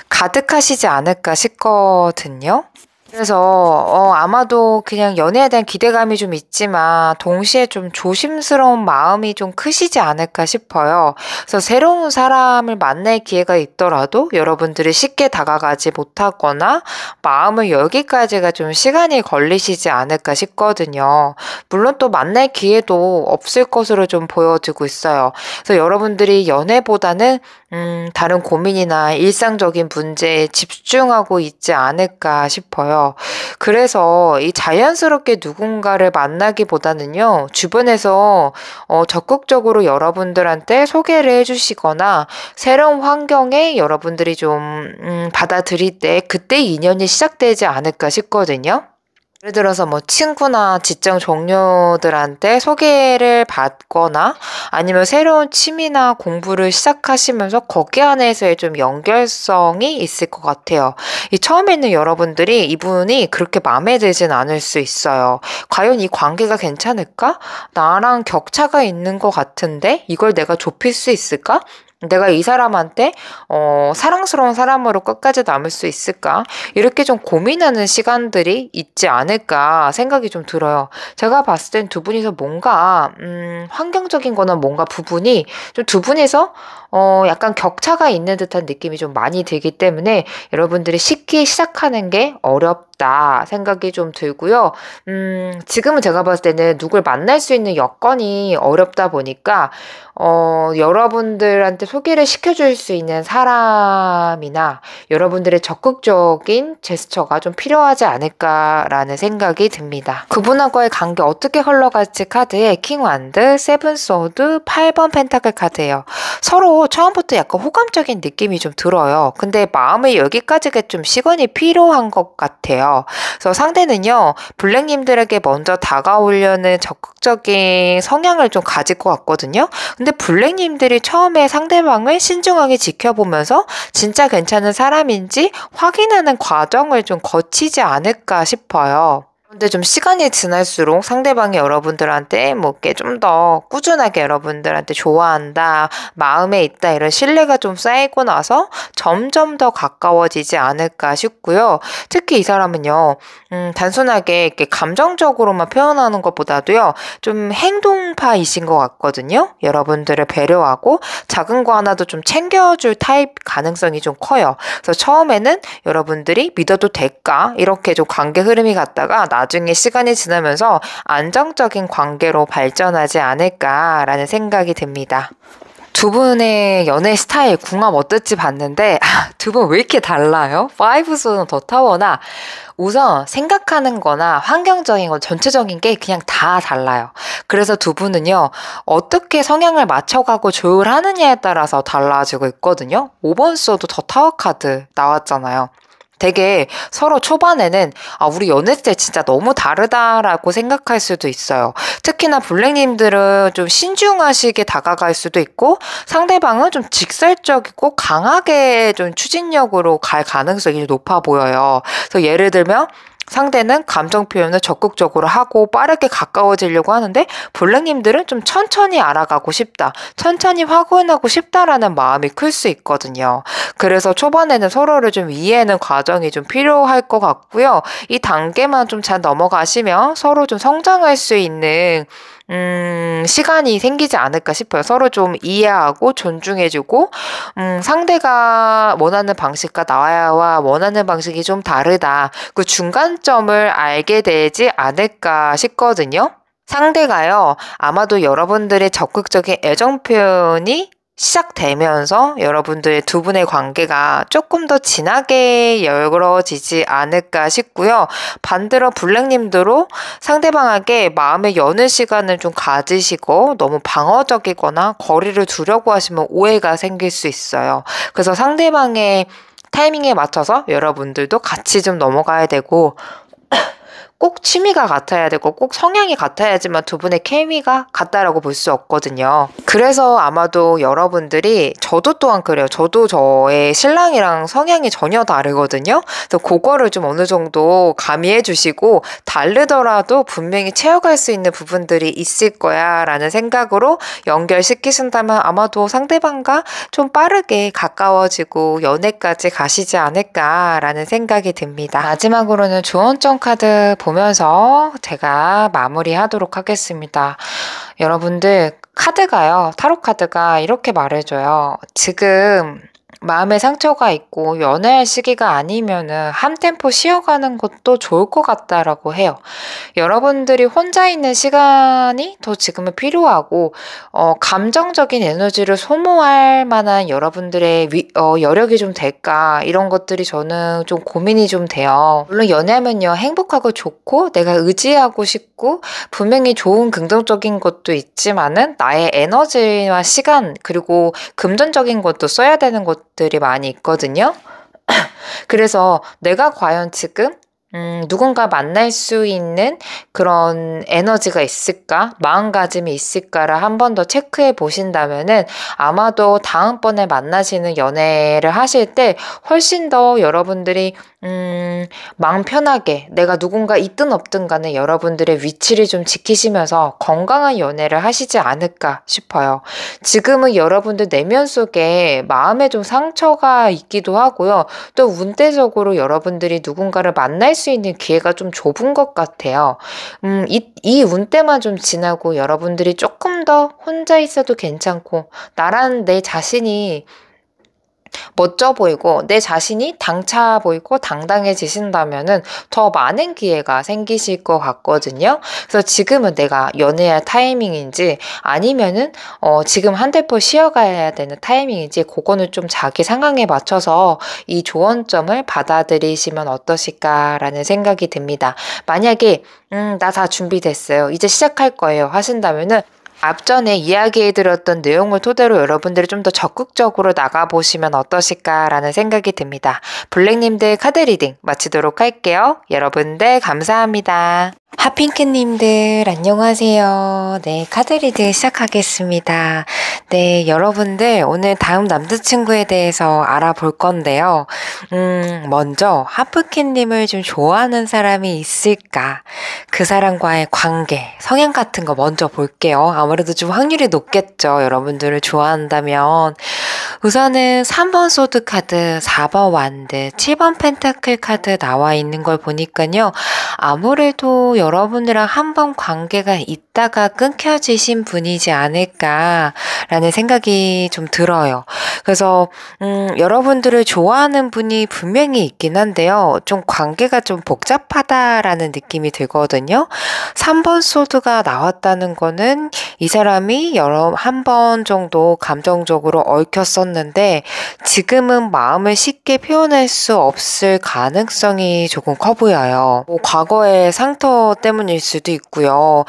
가득하시지 않을까 싶거든요. 그래서 아마도 그냥 연애에 대한 기대감이 좀 있지만 동시에 좀 조심스러운 마음이 좀 크시지 않을까 싶어요. 그래서 새로운 사람을 만날 기회가 있더라도 여러분들이 쉽게 다가가지 못하거나 마음을 열기까지가 좀 시간이 걸리시지 않을까 싶거든요. 물론 또 만날 기회도 없을 것으로 좀 보여지고 있어요. 그래서 여러분들이 연애보다는 다른 고민이나 일상적인 문제에 집중하고 있지 않을까 싶어요. 그래서 이 자연스럽게 누군가를 만나기보다는요, 주변에서 적극적으로 여러분들한테 소개를 해주시거나 새로운 환경에 여러분들이 좀 받아들일 때 그때 인연이 시작되지 않을까 싶거든요. 예를 들어서 뭐 친구나 직장 동료들한테 소개를 받거나 아니면 새로운 취미나 공부를 시작하시면서 거기 안에서의 좀 연결성이 있을 것 같아요. 이 처음에는 여러분들이 이분이 그렇게 마음에 들진 않을 수 있어요. 과연 이 관계가 괜찮을까? 나랑 격차가 있는 것 같은데 이걸 내가 좁힐 수 있을까? 내가 이 사람한테 사랑스러운 사람으로 끝까지 남을 수 있을까? 이렇게 좀 고민하는 시간들이 있지 않을까 생각이 좀 들어요. 제가 봤을 땐 두 분이서 뭔가 환경적인 거나 뭔가 부분이 좀 두 분이서 약간 격차가 있는 듯한 느낌이 좀 많이 들기 때문에 여러분들이 쉽게 시작하는 게 어렵다 생각이 좀 들고요. 지금은 제가 봤을 때는 누굴 만날 수 있는 여건이 어렵다 보니까 여러분들한테 소개를 시켜줄 수 있는 사람이나 여러분들의 적극적인 제스처가 좀 필요하지 않을까라는 생각이 듭니다. 그분하고의 관계 어떻게 흘러갈지 카드에 킹완드, 세븐소드, 8번 펜타클 카드예요. 서로 처음부터 약간 호감적인 느낌이 좀 들어요. 근데 마음의 여기까지가 좀 시간이 필요한 것 같아요. 그래서 상대는요, 블랙님들에게 먼저 다가오려는 적극적인 성향을 좀 가질 것 같거든요. 근데 블랙님들이 처음에 상대방을 신중하게 지켜보면서 진짜 괜찮은 사람인지 확인하는 과정을 좀 거치지 않을까 싶어요. 근데 좀 시간이 지날수록 상대방이 여러분들한테 뭐 이렇게 좀 더 꾸준하게 여러분들한테 좋아한다, 마음에 있다 이런 신뢰가 좀 쌓이고 나서 점점 더 가까워지지 않을까 싶고요. 특히 이 사람은요, 단순하게 이렇게 감정적으로만 표현하는 것보다도요, 좀 행동파이신 것 같거든요. 여러분들을 배려하고 작은 거 하나도 좀 챙겨줄 타입 가능성이 좀 커요. 그래서 처음에는 여러분들이 믿어도 될까? 이렇게 좀 관계 흐름이 갔다가 나중에 시간이 지나면서 안정적인 관계로 발전하지 않을까라는 생각이 듭니다. 두 분의 연애 스타일 궁합 어떨지 봤는데 두 분 왜 이렇게 달라요? 파이브스는 더 타워나 우선 생각하는 거나 환경적인 거 전체적인 게 그냥 다 달라요. 그래서 두 분은요, 어떻게 성향을 맞춰가고 조율하느냐에 따라서 달라지고 있거든요. 5번 써도 더 타워 카드 나왔잖아요. 되게 서로 초반에는 우리 연애 때 진짜 너무 다르다라고 생각할 수도 있어요. 특히나 블랙님들은 좀 신중하시게 다가갈 수도 있고 상대방은 좀 직설적이고 강하게 좀 추진력으로 갈 가능성이 높아 보여요. 그래서 예를 들면 상대는 감정 표현을 적극적으로 하고 빠르게 가까워지려고 하는데 블랙님들은 좀 천천히 알아가고 싶다, 천천히 확인하고 싶다라는 마음이 클 수 있거든요. 그래서 초반에는 서로를 좀 이해하는 과정이 좀 필요할 것 같고요. 이 단계만 좀 잘 넘어가시면 서로 좀 성장할 수 있는 시간이 생기지 않을까 싶어요. 서로 좀 이해하고 존중해주고, 상대가 원하는 방식과 나와 원하는 방식이 좀 다르다. 그 중간점을 알게 되지 않을까 싶거든요. 상대가요, 아마도 여러분들의 적극적인 애정 표현이 시작되면서 여러분들의 두 분의 관계가 조금 더 진하게 열어지지 않을까 싶고요. 반대로 블랙님들도 상대방에게 마음의 여는 시간을 좀 가지시고 너무 방어적이거나 거리를 두려고 하시면 오해가 생길 수 있어요. 그래서 상대방의 타이밍에 맞춰서 여러분들도 같이 좀 넘어가야 되고 꼭 취미가 같아야 되고 꼭 성향이 같아야지만 두 분의 케미가 같다라고 볼 수 없거든요. 그래서 아마도 여러분들이, 저도 또한 그래요. 저도 저의 신랑이랑 성향이 전혀 다르거든요. 그래서 그거를 좀 어느 정도 가미해 주시고 다르더라도 분명히 채워갈 수 있는 부분들이 있을 거야 라는 생각으로 연결시키신다면 아마도 상대방과 좀 빠르게 가까워지고 연애까지 가시지 않을까라는 생각이 듭니다. 마지막으로는 조언점 카드 보면서 제가 마무리하도록 하겠습니다. 여러분들, 카드가요, 타로 카드가 이렇게 말해줘요. 지금 마음의 상처가 있고 연애할 시기가 아니면은 한 템포 쉬어가는 것도 좋을 것 같다라고 해요. 여러분들이 혼자 있는 시간이 더 지금은 필요하고, 감정적인 에너지를 소모할 만한 여러분들의 여력이 좀 될까? 이런 것들이 저는 좀 고민이 좀 돼요. 물론 연애하면요, 행복하고 좋고, 내가 의지하고 싶고, 분명히 좋은 긍정적인 것도 있지만은, 나의 에너지와 시간, 그리고 금전적인 것도 써야 되는 것들이 많이 있거든요. 그래서 내가 과연 지금 누군가 만날 수 있는 그런 에너지가 있을까? 마음가짐이 있을까를 한 번 더 체크해 보신다면은 아마도 다음번에 만나시는 연애를 하실 때 훨씬 더 여러분들이 마음 편하게 내가 누군가 있든 없든 간에 여러분들의 위치를 좀 지키시면서 건강한 연애를 하시지 않을까 싶어요. 지금은 여러분들 내면 속에 마음에 좀 상처가 있기도 하고요. 또 운대적으로 여러분들이 누군가를 만날 수 있는 기회가 좀 좁은 것 같아요. 이 운때만 좀 지나고 여러분들이 조금 더 혼자 있어도 괜찮고, 나란 내 자신이 멋져 보이고 내 자신이 당차 보이고 당당해지신다면은 더 많은 기회가 생기실 것 같거든요. 그래서 지금은 내가 연애할 타이밍인지 아니면은 지금 한 템포 쉬어가야 되는 타이밍인지 그거는 좀 자기 상황에 맞춰서 이 조언점을 받아들이시면 어떠실까라는 생각이 듭니다. 만약에 나 다 준비됐어요. 이제 시작할 거예요 하신다면은 앞전에 이야기해드렸던 내용을 토대로 여러분들이 좀 더 적극적으로 나가보시면 어떠실까라는 생각이 듭니다. 블랙님들 카드 리딩 마치도록 할게요. 여러분들 감사합니다. 핫핑크님들 안녕하세요. 네, 카드 리딩 시작하겠습니다. 네, 여러분들 오늘 다음 남자친구에 대해서 알아볼 건데요. 먼저 핫핑크님을 좀 좋아하는 사람이 있을까? 그 사람과의 관계, 성향 같은 거 먼저 볼게요. 아무래도 좀 확률이 높겠죠. 여러분들을 좋아한다면. 우선은 3번 소드 카드, 4번 완드, 7번 펜타클 카드 나와 있는 걸 보니까요. 아무래도 여러분들랑 한번 관계가 있다가 끊겨지신 분이지 않을까라는 생각이 좀 들어요. 그래서 여러분들을 좋아하는 분이 분명히 있긴 한데요. 좀 관계가 좀 복잡하다라는 느낌이 들거든요. 3번 소드가 나왔다는 거는 이 사람이 한 번 정도 감정적으로 얽혔었는데 지금은 마음을 쉽게 표현할 수 없을 가능성이 조금 커 보여요. 과거의 상처 때문일 수도 있고요.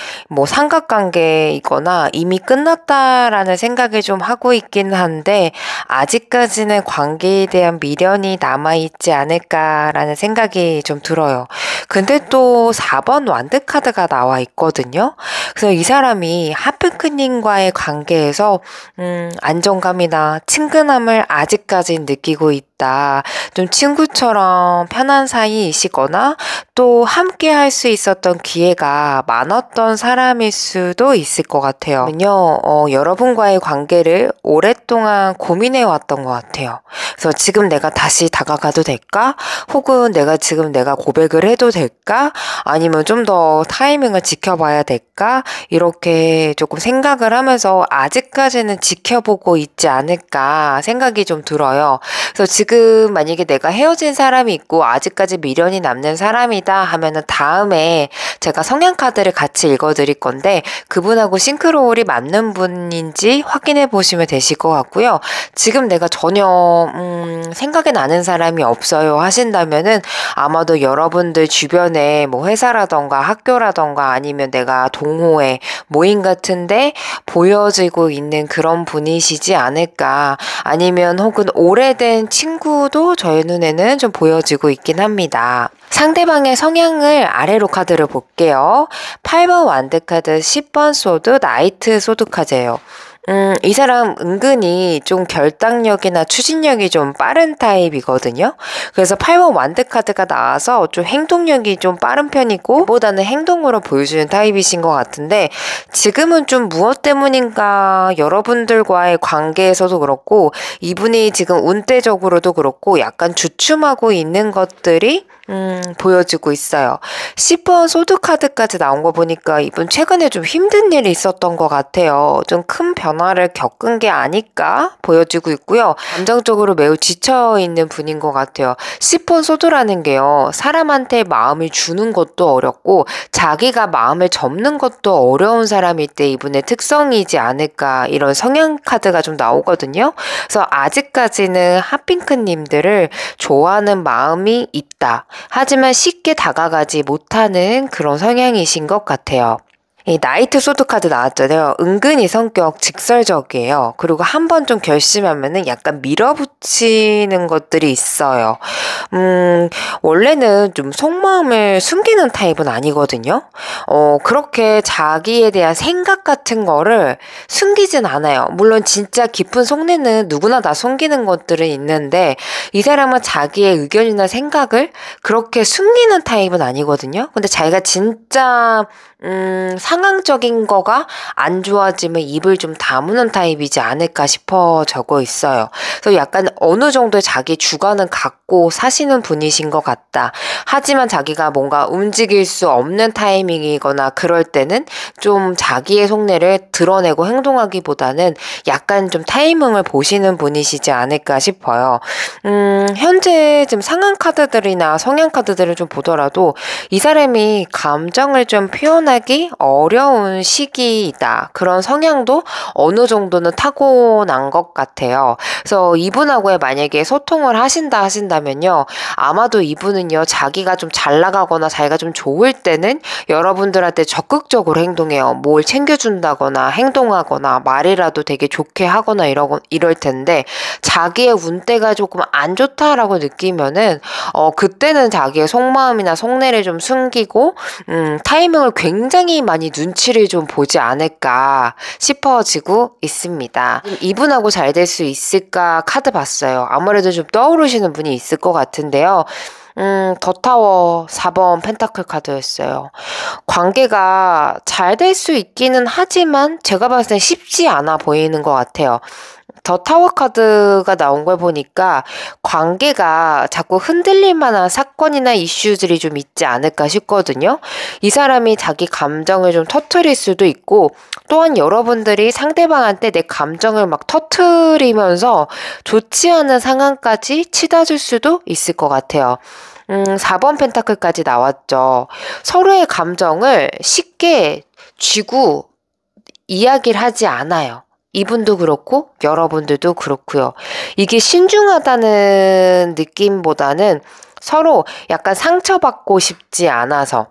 삼각관계이거나 이미 끝났다라는 생각을 좀 하고 있긴 한데 아직까지는 관계에 대한 미련이 남아있지 않을까라는 생각이 좀 들어요. 근데 또 4번 완드 카드가 나와 있거든요. 그래서 이 사람이 하프크님과의 관계에서 안정감이나 친근함을 아직까지 느끼고 있다. 좀 친구처럼 편한 사이이시거나 또 함께 할 수 있었던 기회가 많았던 사람일 수도 있을 것 같아요. 여러분과의 관계를 오랫동안 고민해 왔던 것 같아요. 그래서 지금 내가 다시 다가가도 될까? 혹은 내가 고백을 해도 될까? 아니면 좀 더 타이밍을 지켜봐야 될까? 이렇게 조금 생각을 하면서 아직까지는 지켜보고 있지 않을까 생각이 좀 들어요. 그래서 지금 만약에 내가 헤어진 사람이 있고 아직까지 미련이 남는 사람이다 하면은 다음에 제가 성향 카드를 같이 읽어드릴 건데 그분하고 싱크로율이 맞는 분인지 확인해 보시면 되실 것 같고요. 지금 내가 전혀 생각이 나는 사람이 없어요 하신다면은 아마도 여러분들 주변에 회사라던가 학교라던가 아니면 내가 동호회 모임 같은데 보여지고 있는 그런 분이시지 않을까. 아니면 혹은 오래된 친구도 저의 눈에는 좀 보여지고 있긴 합니다. 상대방의 성향을 아래로 카드를 볼게요. 8번 완드 카드, 10번 소드, 나이트 소드 카드예요. 이 사람 은근히 좀 결단력이나 추진력이 좀 빠른 타입이거든요. 그래서 8번 완드 카드가 나와서 좀 행동력이 좀 빠른 편이고 보다는 행동으로 보여주는 타입이신 것 같은데 지금은 좀 무엇 때문인가 여러분들과의 관계에서도 그렇고 이분이 지금 운대적으로도 그렇고 약간 주춤하고 있는 것들이 보여주고 있어요. 10번 소드카드까지 나온 거 보니까 이분 최근에 좀 힘든 일이 있었던 것 같아요. 좀 큰 변화를 겪은 게 아닐까 보여지고 있고요. 감정적으로 매우 지쳐있는 분인 것 같아요. 10번 소드라는 게요. 사람한테 마음을 주는 것도 어렵고 자기가 마음을 접는 것도 어려운 사람일 때 이분의 특성이지 않을까 이런 성향 카드가 좀 나오거든요. 그래서 아직까지는 핫핑크님들을 좋아하는 마음이 있다. 하지만 쉽게 다가가지 못하는 그런 성향이신 것 같아요. 이 나이트 소드 카드 나왔잖아요. 은근히 성격 직설적이에요. 그리고 한 번 좀 결심하면은 약간 밀어붙이는 것들이 있어요. 원래는 좀 속마음을 숨기는 타입은 아니거든요. 그렇게 자기에 대한 생각 같은 거를 숨기진 않아요. 물론 진짜 깊은 속내는 누구나 다 숨기는 것들은 있는데 이 사람은 자기의 의견이나 생각을 그렇게 숨기는 타입은 아니거든요. 근데 자기가 진짜 상황적인 거가 안 좋아지면 입을 좀 다무는 타입이지 않을까 싶어지고 있어요. 그래서 약간 어느 정도의 자기 주관은 갖고 사시는 분이신 것 같다. 하지만 자기가 뭔가 움직일 수 없는 타이밍이거나 그럴 때는 좀 자기의 속내를 드러내고 행동하기보다는 약간 좀 타이밍을 보시는 분이시지 않을까 싶어요. 현재 지금 상황 카드들이나 성향 카드들을 좀 보더라도 이 사람이 감정을 좀 표현하기 어려운 시기이다. 그런 성향도 어느 정도는 타고난 것 같아요. 그래서 이분하고의 만약에 소통을 하신다면요. 아마도 이분은요. 자기가 좀 잘 나가거나 자기가 좀 좋을 때는 여러분들한테 적극적으로 행동해요. 뭘 챙겨준다거나 행동하거나 말이라도 되게 좋게 하거나 이럴 텐데 자기의 운대가 조금 안 좋다라고 느끼면은 그때는 자기의 속마음이나 속내를 좀 숨기고 타이밍을 굉장히 많이 눈치를 좀 보지 않을까 싶어지고 있습니다. 이분하고 잘 될 수 있을까 카드 봤어요. 아무래도 좀 떠오르시는 분이 있을 것 같은데요. 더 타워 4번 펜타클 카드였어요. 관계가 잘 될 수 있기는 하지만 제가 봤을 땐 쉽지 않아 보이는 것 같아요. 더 타워 카드가 나온 걸 보니까 관계가 자꾸 흔들릴 만한 사건이나 이슈들이 좀 있지 않을까 싶거든요. 이 사람이 자기 감정을 좀 터트릴 수도 있고 또한 여러분들이 상대방한테 내 감정을 막 터트리면서 좋지 않은 상황까지 치닫을 수도 있을 것 같아요. 4번 펜타클까지 나왔죠. 서로의 감정을 쉽게 쥐고 이야기를 하지 않아요. 이분도 그렇고 여러분들도 그렇고요. 이게 신중하다는 느낌보다는 서로 약간 상처받고 싶지 않아서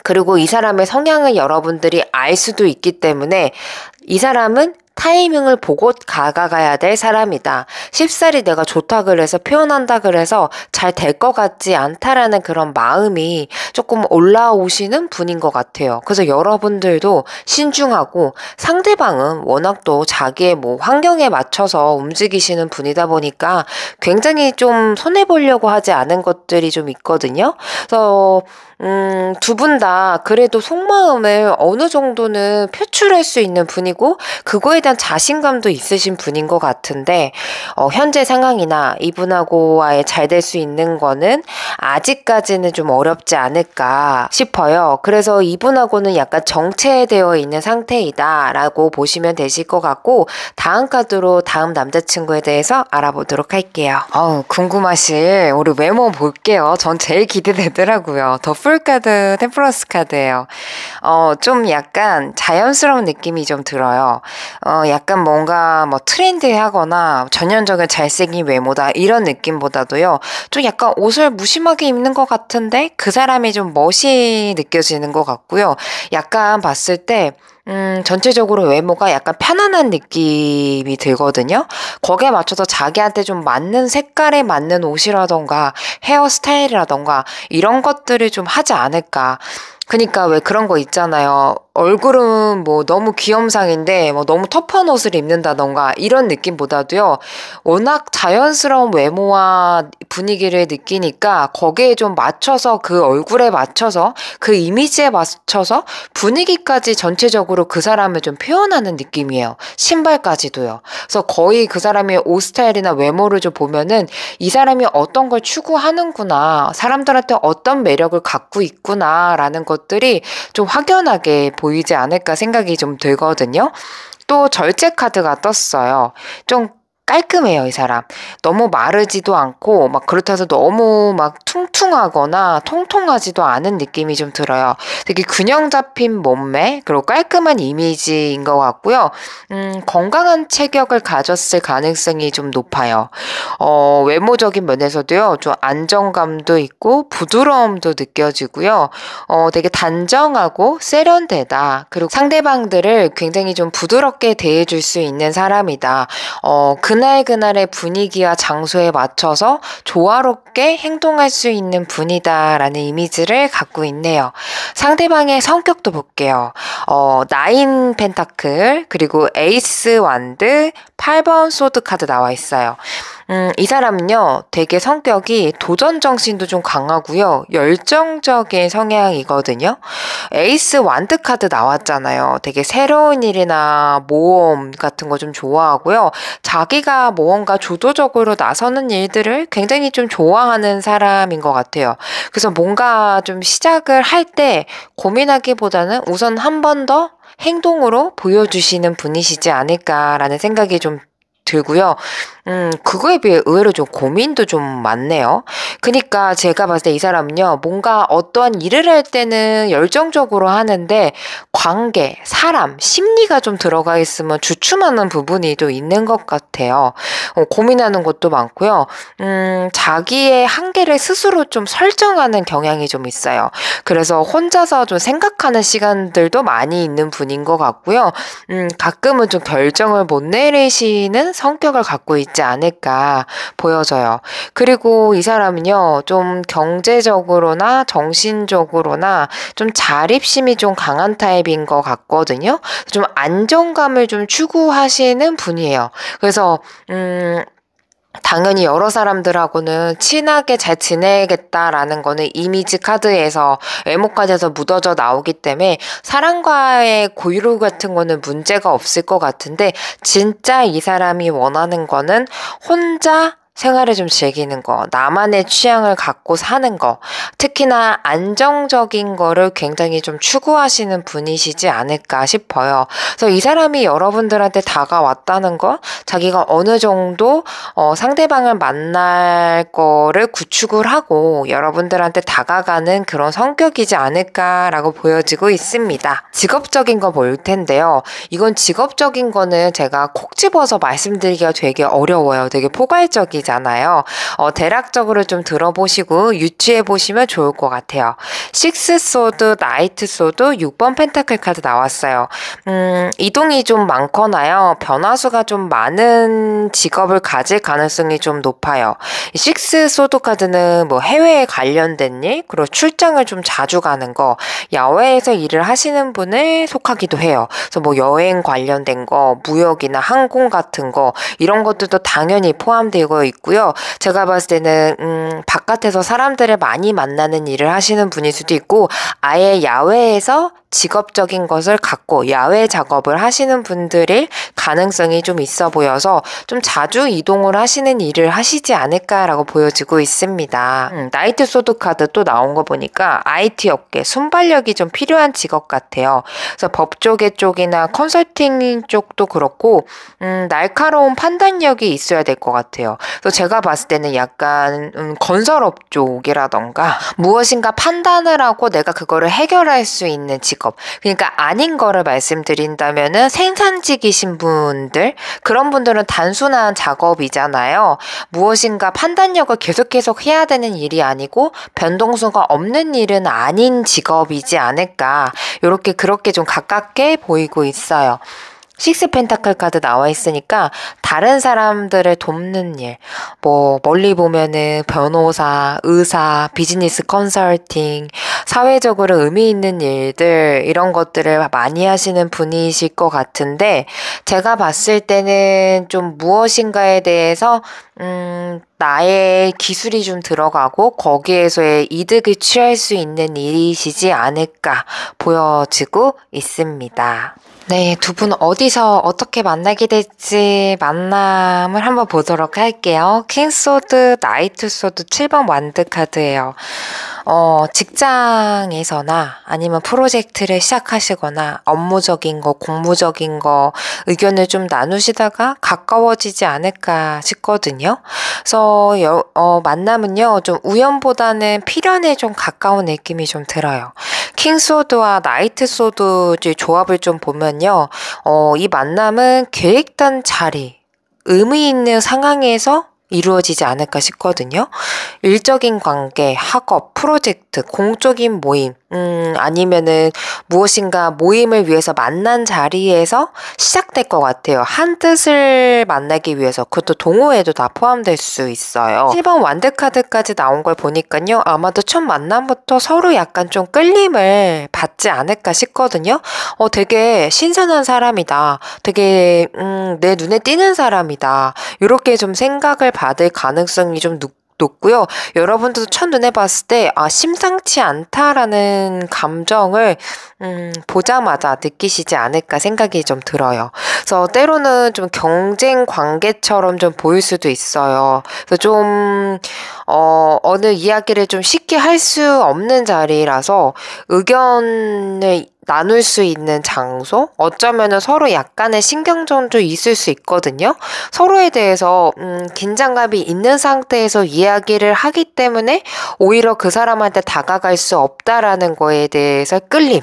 그리고 이 사람의 성향을 여러분들이 알 수도 있기 때문에 이 사람은 타이밍을 보고 가야 될 사람이다. 쉽사리 내가 좋다 그래서 표현한다 그래서 잘 될 것 같지 않다라는 그런 마음이 조금 올라오시는 분인 것 같아요. 그래서 여러분들도 신중하고 상대방은 워낙 또 자기의 뭐 환경에 맞춰서 움직이시는 분이다 보니까 굉장히 좀 손해보려고 하지 않은 것들이 좀 있거든요. 그래서 두 분 다 그래도 속마음을 어느 정도는 표출할 수 있는 분이고 그거에 대한 자신감도 있으신 분인 것 같은데 현재 상황이나 이분하고와의 잘 될 수 있는 거는 아직까지는 좀 어렵지 않을까 싶어요. 그래서 이분하고는 약간 정체되어 있는 상태이다 라고 보시면 되실 것 같고 다음 카드로 다음 남자친구에 대해서 알아보도록 할게요. 궁금하실 우리 외모 볼게요. 전 제일 기대되더라고요. 더 풀카드 템플러스 카드예요. 좀 약간 자연스러운 느낌이 좀 들어요. 약간 뭔가 뭐 트렌디하거나 전형적인 잘생긴 외모다 이런 느낌보다도요. 좀 약간 옷을 무심하게 입는 것 같은데 그 사람이 좀 멋이 느껴지는 것 같고요. 약간 봤을 때 전체적으로 외모가 약간 편안한 느낌이 들거든요. 거기에 맞춰서 자기한테 좀 맞는 색깔에 맞는 옷이라던가 헤어스타일이라던가 이런 것들을 좀 하지 않을까. 그니까 왜 그런 거 있잖아요. 얼굴은 뭐 너무 귀염상인데 뭐 너무 터프한 옷을 입는다던가 이런 느낌보다도요. 워낙 자연스러운 외모와 분위기를 느끼니까 거기에 좀 맞춰서 그 얼굴에 맞춰서 그 이미지에 맞춰서 분위기까지 전체적으로 그 사람을 좀 표현하는 느낌이에요. 신발까지도요. 그래서 거의 그 사람의 옷 스타일이나 외모를 좀 보면은 이 사람이 어떤 걸 추구하는구나, 사람들한테 어떤 매력을 갖고 있구나라는 것들이 좀 확연하게 보이지 않을까 생각이 좀 들거든요. 또 절제 카드가 떴어요. 좀 깔끔해요, 이 사람. 너무 마르지도 않고, 막 그렇다 해서 너무 막 퉁퉁하거나 통통하지도 않은 느낌이 좀 들어요. 되게 균형 잡힌 몸매, 그리고 깔끔한 이미지인 것 같고요. 건강한 체격을 가졌을 가능성이 좀 높아요. 외모적인 면에서도요, 좀 안정감도 있고, 부드러움도 느껴지고요. 되게 단정하고 세련되다. 그리고 상대방들을 굉장히 좀 부드럽게 대해줄 수 있는 사람이다. 그날그날의 분위기와 장소에 맞춰서 조화롭게 행동할 수 있는 분이다라는 이미지를 갖고 있네요. 상대방의 성격도 볼게요. 나인 펜타클, 그리고 에이스 완드, 8번 소드 카드 나와 있어요. 이 사람은요, 되게 성격이 도전 정신도 좀 강하고요. 열정적인 성향이거든요. 에이스 완드 카드 나왔잖아요. 되게 새로운 일이나 모험 같은 거 좀 좋아하고요. 자기가 무언가 주도적으로 나서는 일들을 굉장히 좀 좋아하는 사람인 것 같아요. 그래서 뭔가 좀 시작을 할 때 고민하기보다는 우선 한 번 더 행동으로 보여주시는 분이시지 않을까라는 생각이 좀 들고요. 그거에 비해 의외로 좀 고민도 좀 많네요. 그니까 제가 봤을 때 이 사람은요, 뭔가 어떠한 일을 할 때는 열정적으로 하는데 관계, 사람, 심리가 좀 들어가 있으면 주춤하는 부분이 또 있는 것 같아요. 고민하는 것도 많고요. 자기의 한계를 스스로 좀 설정하는 경향이 좀 있어요. 그래서 혼자서 좀 생각하는 시간들도 많이 있는 분인 것 같고요. 가끔은 좀 결정을 못 내리시는 성격을 갖고 있지 않을까 보여져요. 그리고 이 사람은요, 좀 경제적으로나 정신적으로나 좀 자립심이 좀 강한 타입인 것 같거든요. 좀 안정감을 좀 추구하시는 분이에요. 그래서 당연히 여러 사람들하고는 친하게 잘 지내겠다라는 거는 이미지 카드에서 외모 카드에서 묻어져 나오기 때문에 사람과의 고유 같은 거는 문제가 없을 것 같은데, 진짜 이 사람이 원하는 거는 혼자 생활을 좀 즐기는 거, 나만의 취향을 갖고 사는 거, 특히나 안정적인 거를 굉장히 좀 추구하시는 분이시지 않을까 싶어요. 그래서 이 사람이 여러분들한테 다가왔다는 건 자기가 어느 정도 상대방을 만날 거를 구축을 하고 여러분들한테 다가가는 그런 성격이지 않을까라고 보여지고 있습니다. 직업적인 거 볼 텐데요. 이건 직업적인 거는 제가 콕 집어서 말씀드리기가 되게 어려워요. 되게 포괄적이잖아요. 대략적으로 좀 들어보시고 유추해 보시면 좋을 것 같아요. 식스 소드, 나이트 소드, 6번 펜타클 카드 나왔어요. 이동이 좀 많거나요. 변화수가 좀 많은 직업을 가질 가능성이 좀 높아요. 식스 소드 카드는 뭐 해외에 관련된 일, 그리고 출장을 좀 자주 가는 거, 야외에서 일을 하시는 분을 속하기도 해요. 그래서 뭐 여행 관련된 거, 무역이나 항공 같은 거, 이런 것들도 당연히 포함되고 있고요. 제가 봤을 때는 바깥에서 사람들을 많이 만나는 일을 하시는 분일 수도 있고, 아예 야외에서 직업적인 것을 갖고 야외 작업을 하시는 분들일 가능성이 좀 있어 보여서 좀 자주 이동을 하시는 일을 하시지 않을까라고 보여지고 있습니다. 나이트 소드 카드 또 나온 거 보니까 IT 업계, 순발력이 좀 필요한 직업 같아요. 그래서 법조계 쪽이나 컨설팅 쪽도 그렇고 날카로운 판단력이 있어야 될 것 같아요. 그래서 제가 봤을 때는 약간 건설업 쪽이라던가 무엇인가 판단을 하고 내가 그거를 해결할 수 있는 직업, 그러니까 아닌 거를 말씀드린다면은 생산직이신 분들, 그런 분들은 단순한 작업이잖아요. 무엇인가 판단력을 계속 해야 되는 일이 아니고 변동수가 없는 일은 아닌 직업이지 않을까, 이렇게 그렇게 좀 가깝게 보이고 있어요. 식스 펜타클 카드 나와 있으니까 다른 사람들을 돕는 일, 뭐 멀리 보면은 변호사, 의사, 비즈니스 컨설팅, 사회적으로 의미 있는 일들 이런 것들을 많이 하시는 분이실 것 같은데 제가 봤을 때는 좀 무엇인가에 대해서 나의 기술이 좀 들어가고 거기에서의 이득을 취할 수 있는 일이시지 않을까 보여지고 있습니다. 네, 두 분 어디서 어떻게 만나게 될지 만남을 한번 보도록 할게요. 킹소드, 나이트소드 7번 완드 카드예요. 직장에서나 아니면 프로젝트를 시작하시거나 업무적인 거, 공무적인 거 의견을 좀 나누시다가 가까워지지 않을까 싶거든요. 그래서 만남은요, 좀 우연보다는 필연에 좀 가까운 느낌이 좀 들어요. 킹소드와 나이트소드 조합을 좀 보면요, 이 만남은 계획된 자리, 의미 있는 상황에서 이루어지지 않을까 싶거든요. 일적인 관계, 학업, 프로젝트, 공적인 모임, 아니면은 무엇인가 모임을 위해서 만난 자리에서 시작될 것 같아요. 한 뜻을 만나기 위해서. 그것도 동호회도 다 포함될 수 있어요. 7번 완드카드까지 나온 걸 보니까요. 아마도 첫 만남부터 서로 약간 좀 끌림을 받지 않을까 싶거든요. 되게 신선한 사람이다. 되게 내 눈에 띄는 사람이다. 이렇게 좀 생각을 받을 가능성이 좀 높고요. 여러분들도 첫눈에 봤을 때 심상치 않다라는 감정을 보자마자 느끼시지 않을까 생각이 좀 들어요. 그래서 때로는 좀 경쟁 관계처럼 좀 보일 수도 있어요. 그래서 좀 어느 이야기를 좀 쉽게 할 수 없는 자리라서 의견을 나눌 수 있는 장소? 어쩌면은 서로 약간의 신경전도 있을 수 있거든요. 서로에 대해서 긴장감이 있는 상태에서 이야기를 하기 때문에 오히려 그 사람한테 다가갈 수 없다라는 거에 대해서 끌림.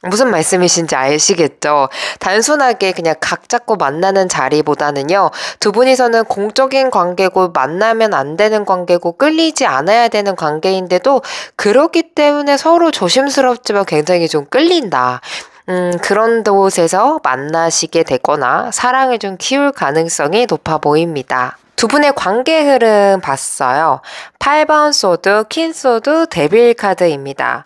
무슨 말씀이신지 아시겠죠? 단순하게 그냥 각 잡고 만나는 자리보다는요, 두 분이서는 공적인 관계고 만나면 안 되는 관계고 끌리지 않아야 되는 관계인데도 그렇기 때문에 서로 조심스럽지만 굉장히 좀 끌린다. 그런 곳에서 만나시게 되거나 사랑을 좀 키울 가능성이 높아 보입니다. 두 분의 관계 흐름 봤어요. 8번 소드, 퀸소드, 데빌 카드입니다.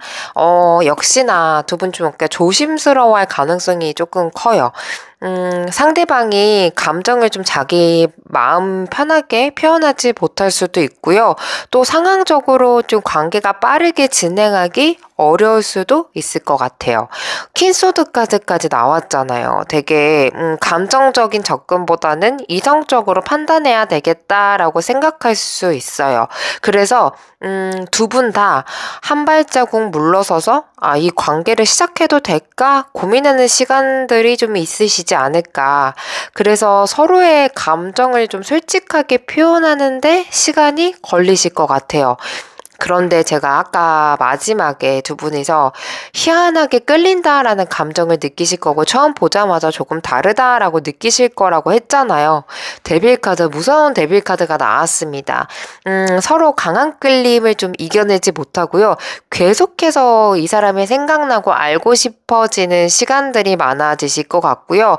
역시나 두 분 좀 조심스러워할 가능성이 조금 커요. 상대방이 감정을 좀 자기 마음 편하게 표현하지 못할 수도 있고요. 또 상황적으로 좀 관계가 빠르게 진행하기 어려울 수도 있을 것 같아요. 퀸소드 카드까지 나왔잖아요. 되게 감정적인 접근보다는 이성적으로 판단해야 되겠다라고 생각할 수 있어요. 그래서 두 분 다 한 발자국 물러서서 이 관계를 시작해도 될까 고민하는 시간들이 좀 있으시지 않을까. 그래서 서로의 감정을 좀 솔직하게 표현하는데 시간이 걸리실 것 같아요. 그런데 제가 아까 마지막에 두 분이서 희한하게 끌린다라는 감정을 느끼실 거고 처음 보자마자 조금 다르다라고 느끼실 거라고 했잖아요. 데빌 카드, 무서운 데빌 카드가 나왔습니다. 서로 강한 끌림을 좀 이겨내지 못하고요. 계속해서 이 사람이 생각나고 알고 싶어지는 시간들이 많아지실 것 같고요.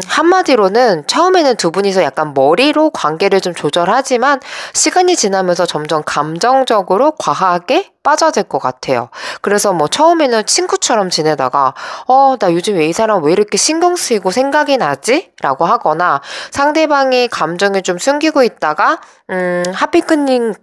한마디로는 처음에는 두 분이서 약간 머리로 관계를 좀 조절하지만 시간이 지나면서 점점 감정적으로 과하게 빠져들 것 같아요. 그래서 뭐 처음에는 친구처럼 지내다가 나 요즘 왜 이 사람 왜 이렇게 신경 쓰이고 생각이 나지? 라고 하거나 상대방이 감정을 좀 숨기고 있다가 하피크님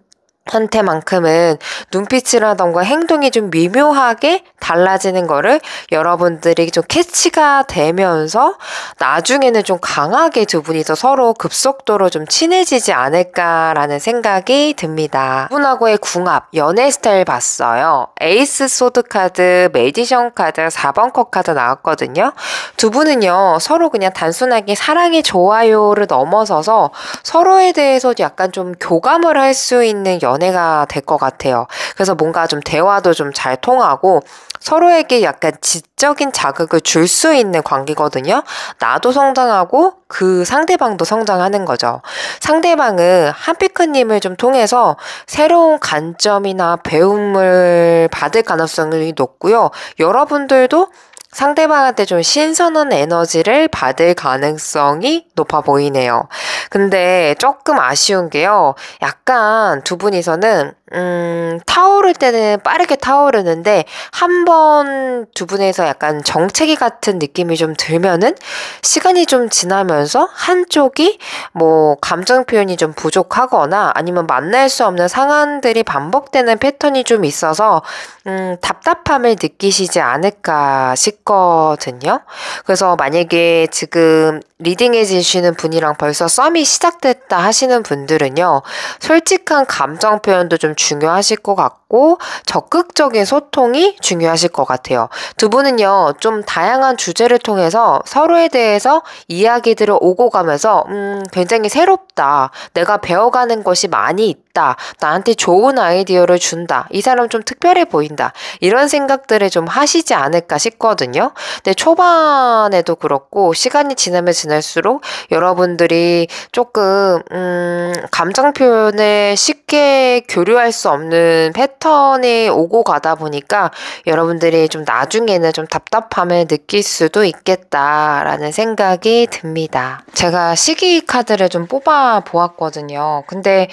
한테만큼은 눈빛이라던가 행동이 좀 미묘하게 달라지는 거를 여러분들이 좀 캐치가 되면서 나중에는 좀 강하게 두 분이서 서로 급속도로 좀 친해지지 않을까라는 생각이 듭니다. 두 분하고의 궁합, 연애 스타일 봤어요. 에이스 소드 카드, 매디션 카드, 4번 컵 카드 나왔거든요. 두 분은요, 서로 그냥 단순하게 사랑이 좋아요를 넘어서서 서로에 대해서 약간 좀 교감을 할 수 있는 연애가 될 것 같아요. 그래서 뭔가 좀 대화도 좀 잘 통하고 서로에게 약간 지적인 자극을 줄 수 있는 관계거든요. 나도 성장하고 그 상대방도 성장하는 거죠. 상대방은 한피크님을 좀 통해서 새로운 관점이나 배움을 받을 가능성이 높고요. 여러분들도 상대방한테 좀 신선한 에너지를 받을 가능성이 높아 보이네요. 근데 조금 아쉬운 게요. 약간 두 분이서는 타오를 때는 빠르게 타오르는데 한 번 두 분에서 약간 정체기 같은 느낌이 좀 들면은 시간이 좀 지나면서 한쪽이 뭐 감정 표현이 좀 부족하거나 아니면 만날 수 없는 상황들이 반복되는 패턴이 좀 있어서 답답함을 느끼시지 않을까 싶거든요. 그래서 만약에 지금 리딩해 주시는 분이랑 벌써 썸이 시작됐다 하시는 분들은요, 솔직한 감정 표현도 좀 중요하실 것 같고, 적극적인 소통이 중요하실 것 같아요. 두 분은요, 좀 다양한 주제를 통해서 서로에 대해서 이야기들을 오고 가면서, 굉장히 새롭다. 내가 배워가는 것이 많이 있다. 나한테 좋은 아이디어를 준다. 이 사람 좀 특별해 보인다. 이런 생각들을 좀 하시지 않을까 싶거든요. 근데 초반에도 그렇고 시간이 지나면 지날수록 여러분들이 조금 감정 표현을 쉽게 교류할 수 없는 패턴이 오고 가다 보니까 여러분들이 좀 나중에는 좀 답답함을 느낄 수도 있겠다라는 생각이 듭니다. 제가 시기 카드를 좀 뽑아 보았거든요. 근데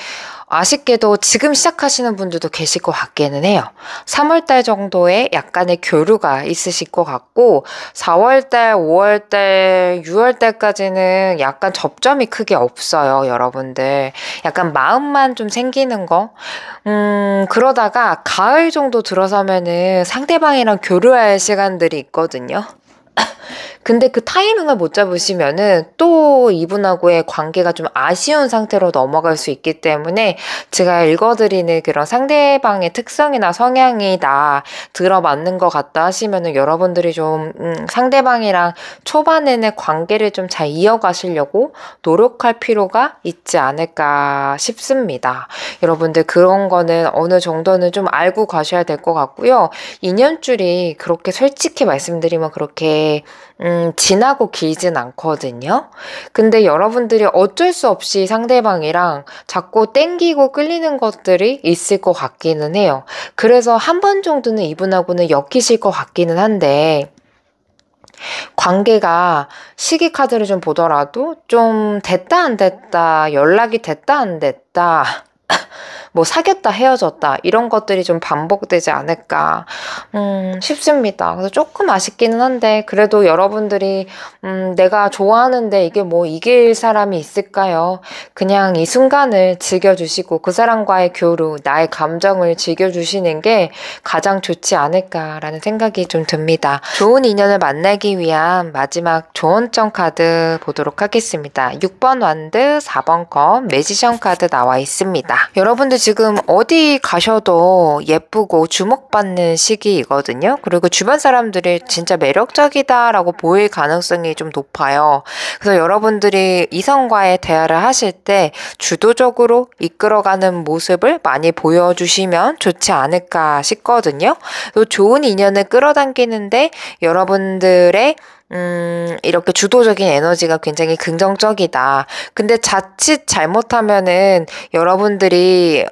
아쉽게도 지금 시작하시는 분들도 계실 것 같기는 해요. 3월달 정도에 약간의 교류가 있으실 것 같고 4월달, 5월달, 6월달까지는 약간 접점이 크게 없어요, 여러분들. 약간 마음만 좀 생기는 거? 그러다가 가을 정도 들어서면은 상대방이랑 교류할 시간들이 있거든요. 근데 그 타이밍을 못 잡으시면은 또 이분하고의 관계가 좀 아쉬운 상태로 넘어갈 수 있기 때문에 제가 읽어드리는 그런 상대방의 특성이나 성향이 다 들어맞는 것 같다 하시면은 여러분들이 좀 상대방이랑 초반에는 관계를 좀 잘 이어가시려고 노력할 필요가 있지 않을까 싶습니다. 여러분들 그런 거는 어느 정도는 좀 알고 가셔야 될 것 같고요. 인연줄이 그렇게 솔직히 말씀드리면 그렇게 진하고 길진 않거든요. 근데 여러분들이 어쩔 수 없이 상대방이랑 자꾸 땡기고 끌리는 것들이 있을 것 같기는 해요. 그래서 한 번 정도는 이분하고는 엮이실 것 같기는 한데, 관계가 시기 카드를 좀 보더라도 좀 됐다 안 됐다, 연락이 됐다 안 됐다, 뭐 사귀었다 헤어졌다 이런 것들이 좀 반복되지 않을까 싶습니다. 그래서 조금 아쉽기는 한데 그래도 여러분들이 내가 좋아하는데 이게 뭐 이길 사람이 있을까요? 그냥 이 순간을 즐겨주시고 그 사람과의 교류, 나의 감정을 즐겨주시는 게 가장 좋지 않을까라는 생각이 좀 듭니다. 좋은 인연을 만나기 위한 마지막 조언점 카드 보도록 하겠습니다. 6번 완드, 4번 컵, 매지션 카드 나와 있습니다. 여러분들 지금 어디 가셔도 예쁘고 주목받는 시기이거든요. 그리고 주변 사람들이 진짜 매력적이다라고 보일 가능성이 좀 높아요. 그래서 여러분들이 이성과의 대화를 하실 때 주도적으로 이끌어가는 모습을 많이 보여주시면 좋지 않을까 싶거든요. 또 좋은 인연을 끌어당기는데 여러분들의 이렇게 주도적인 에너지가 굉장히 긍정적이다. 근데 자칫 잘못하면은 여러분들이,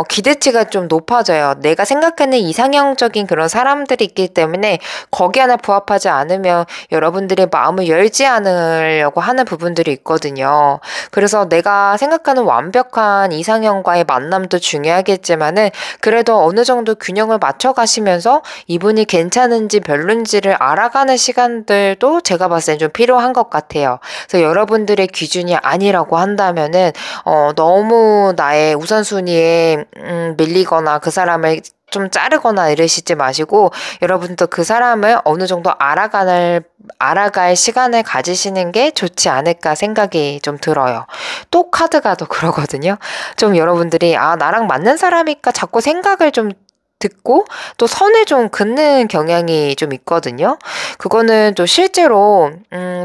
기대치가 좀 높아져요. 내가 생각하는 이상형적인 그런 사람들이 있기 때문에 거기 하나 부합하지 않으면 여러분들의 마음을 열지 않으려고 하는 부분들이 있거든요. 그래서 내가 생각하는 완벽한 이상형과의 만남도 중요하겠지만은 그래도 어느 정도 균형을 맞춰 가시면서 이분이 괜찮은지 별론지를 알아가는 시간들 도 제가 봤을 땐 좀 필요한 것 같아요. 그래서 여러분들의 기준이 아니라고 한다면은 너무 나의 우선순위에 밀리거나 그 사람을 좀 자르거나 이러시지 마시고 여러분도 그 사람을 어느 정도 알아갈 시간을 가지시는 게 좋지 않을까 생각이 좀 들어요. 또 카드가 더 그러거든요. 좀 여러분들이 나랑 맞는 사람일까 자꾸 생각을 좀 듣고 또 선을 좀 긋는 경향이 좀 있거든요. 그거는 또 실제로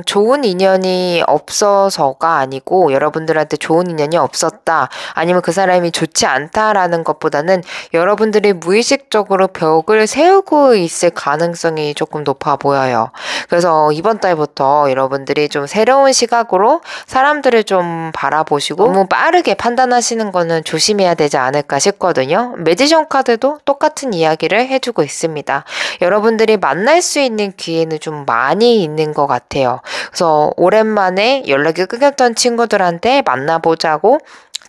좋은 인연이 없어서가 아니고 여러분들한테 좋은 인연이 없었다 아니면 그 사람이 좋지 않다라는 것보다는 여러분들이 무의식적으로 벽을 세우고 있을 가능성이 조금 높아 보여요. 그래서 이번 달부터 여러분들이 좀 새로운 시각으로 사람들을 좀 바라보시고 너무 빠르게 판단하시는 거는 조심해야 되지 않을까 싶거든요. 매지션 카드도 똑같이 같은 이야기를 해주고 있습니다. 여러분들이 만날 수 있는 기회는 좀 많이 있는 것 같아요. 그래서 오랜만에 연락이 끊겼던 친구들한테 만나보자고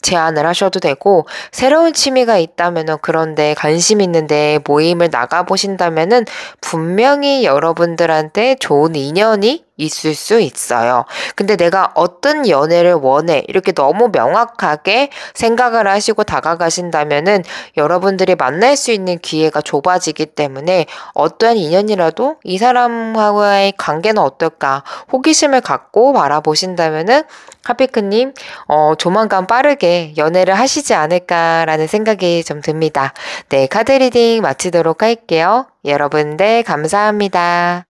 제안을 하셔도 되고, 새로운 취미가 있다면은, 그런데 관심 있는데 모임을 나가보신다면은 분명히 여러분들한테 좋은 인연이 있을 수 있어요. 근데 내가 어떤 연애를 원해, 이렇게 너무 명확하게 생각을 하시고 다가가신다면은 여러분들이 만날 수 있는 기회가 좁아지기 때문에 어떠한 인연이라도 이 사람과의 관계는 어떨까 호기심을 갖고 바라보신다면은 하피크님 조만간 빠르게 연애를 하시지 않을까라는 생각이 좀 듭니다. 네, 카드 리딩 마치도록 할게요. 여러분들 감사합니다.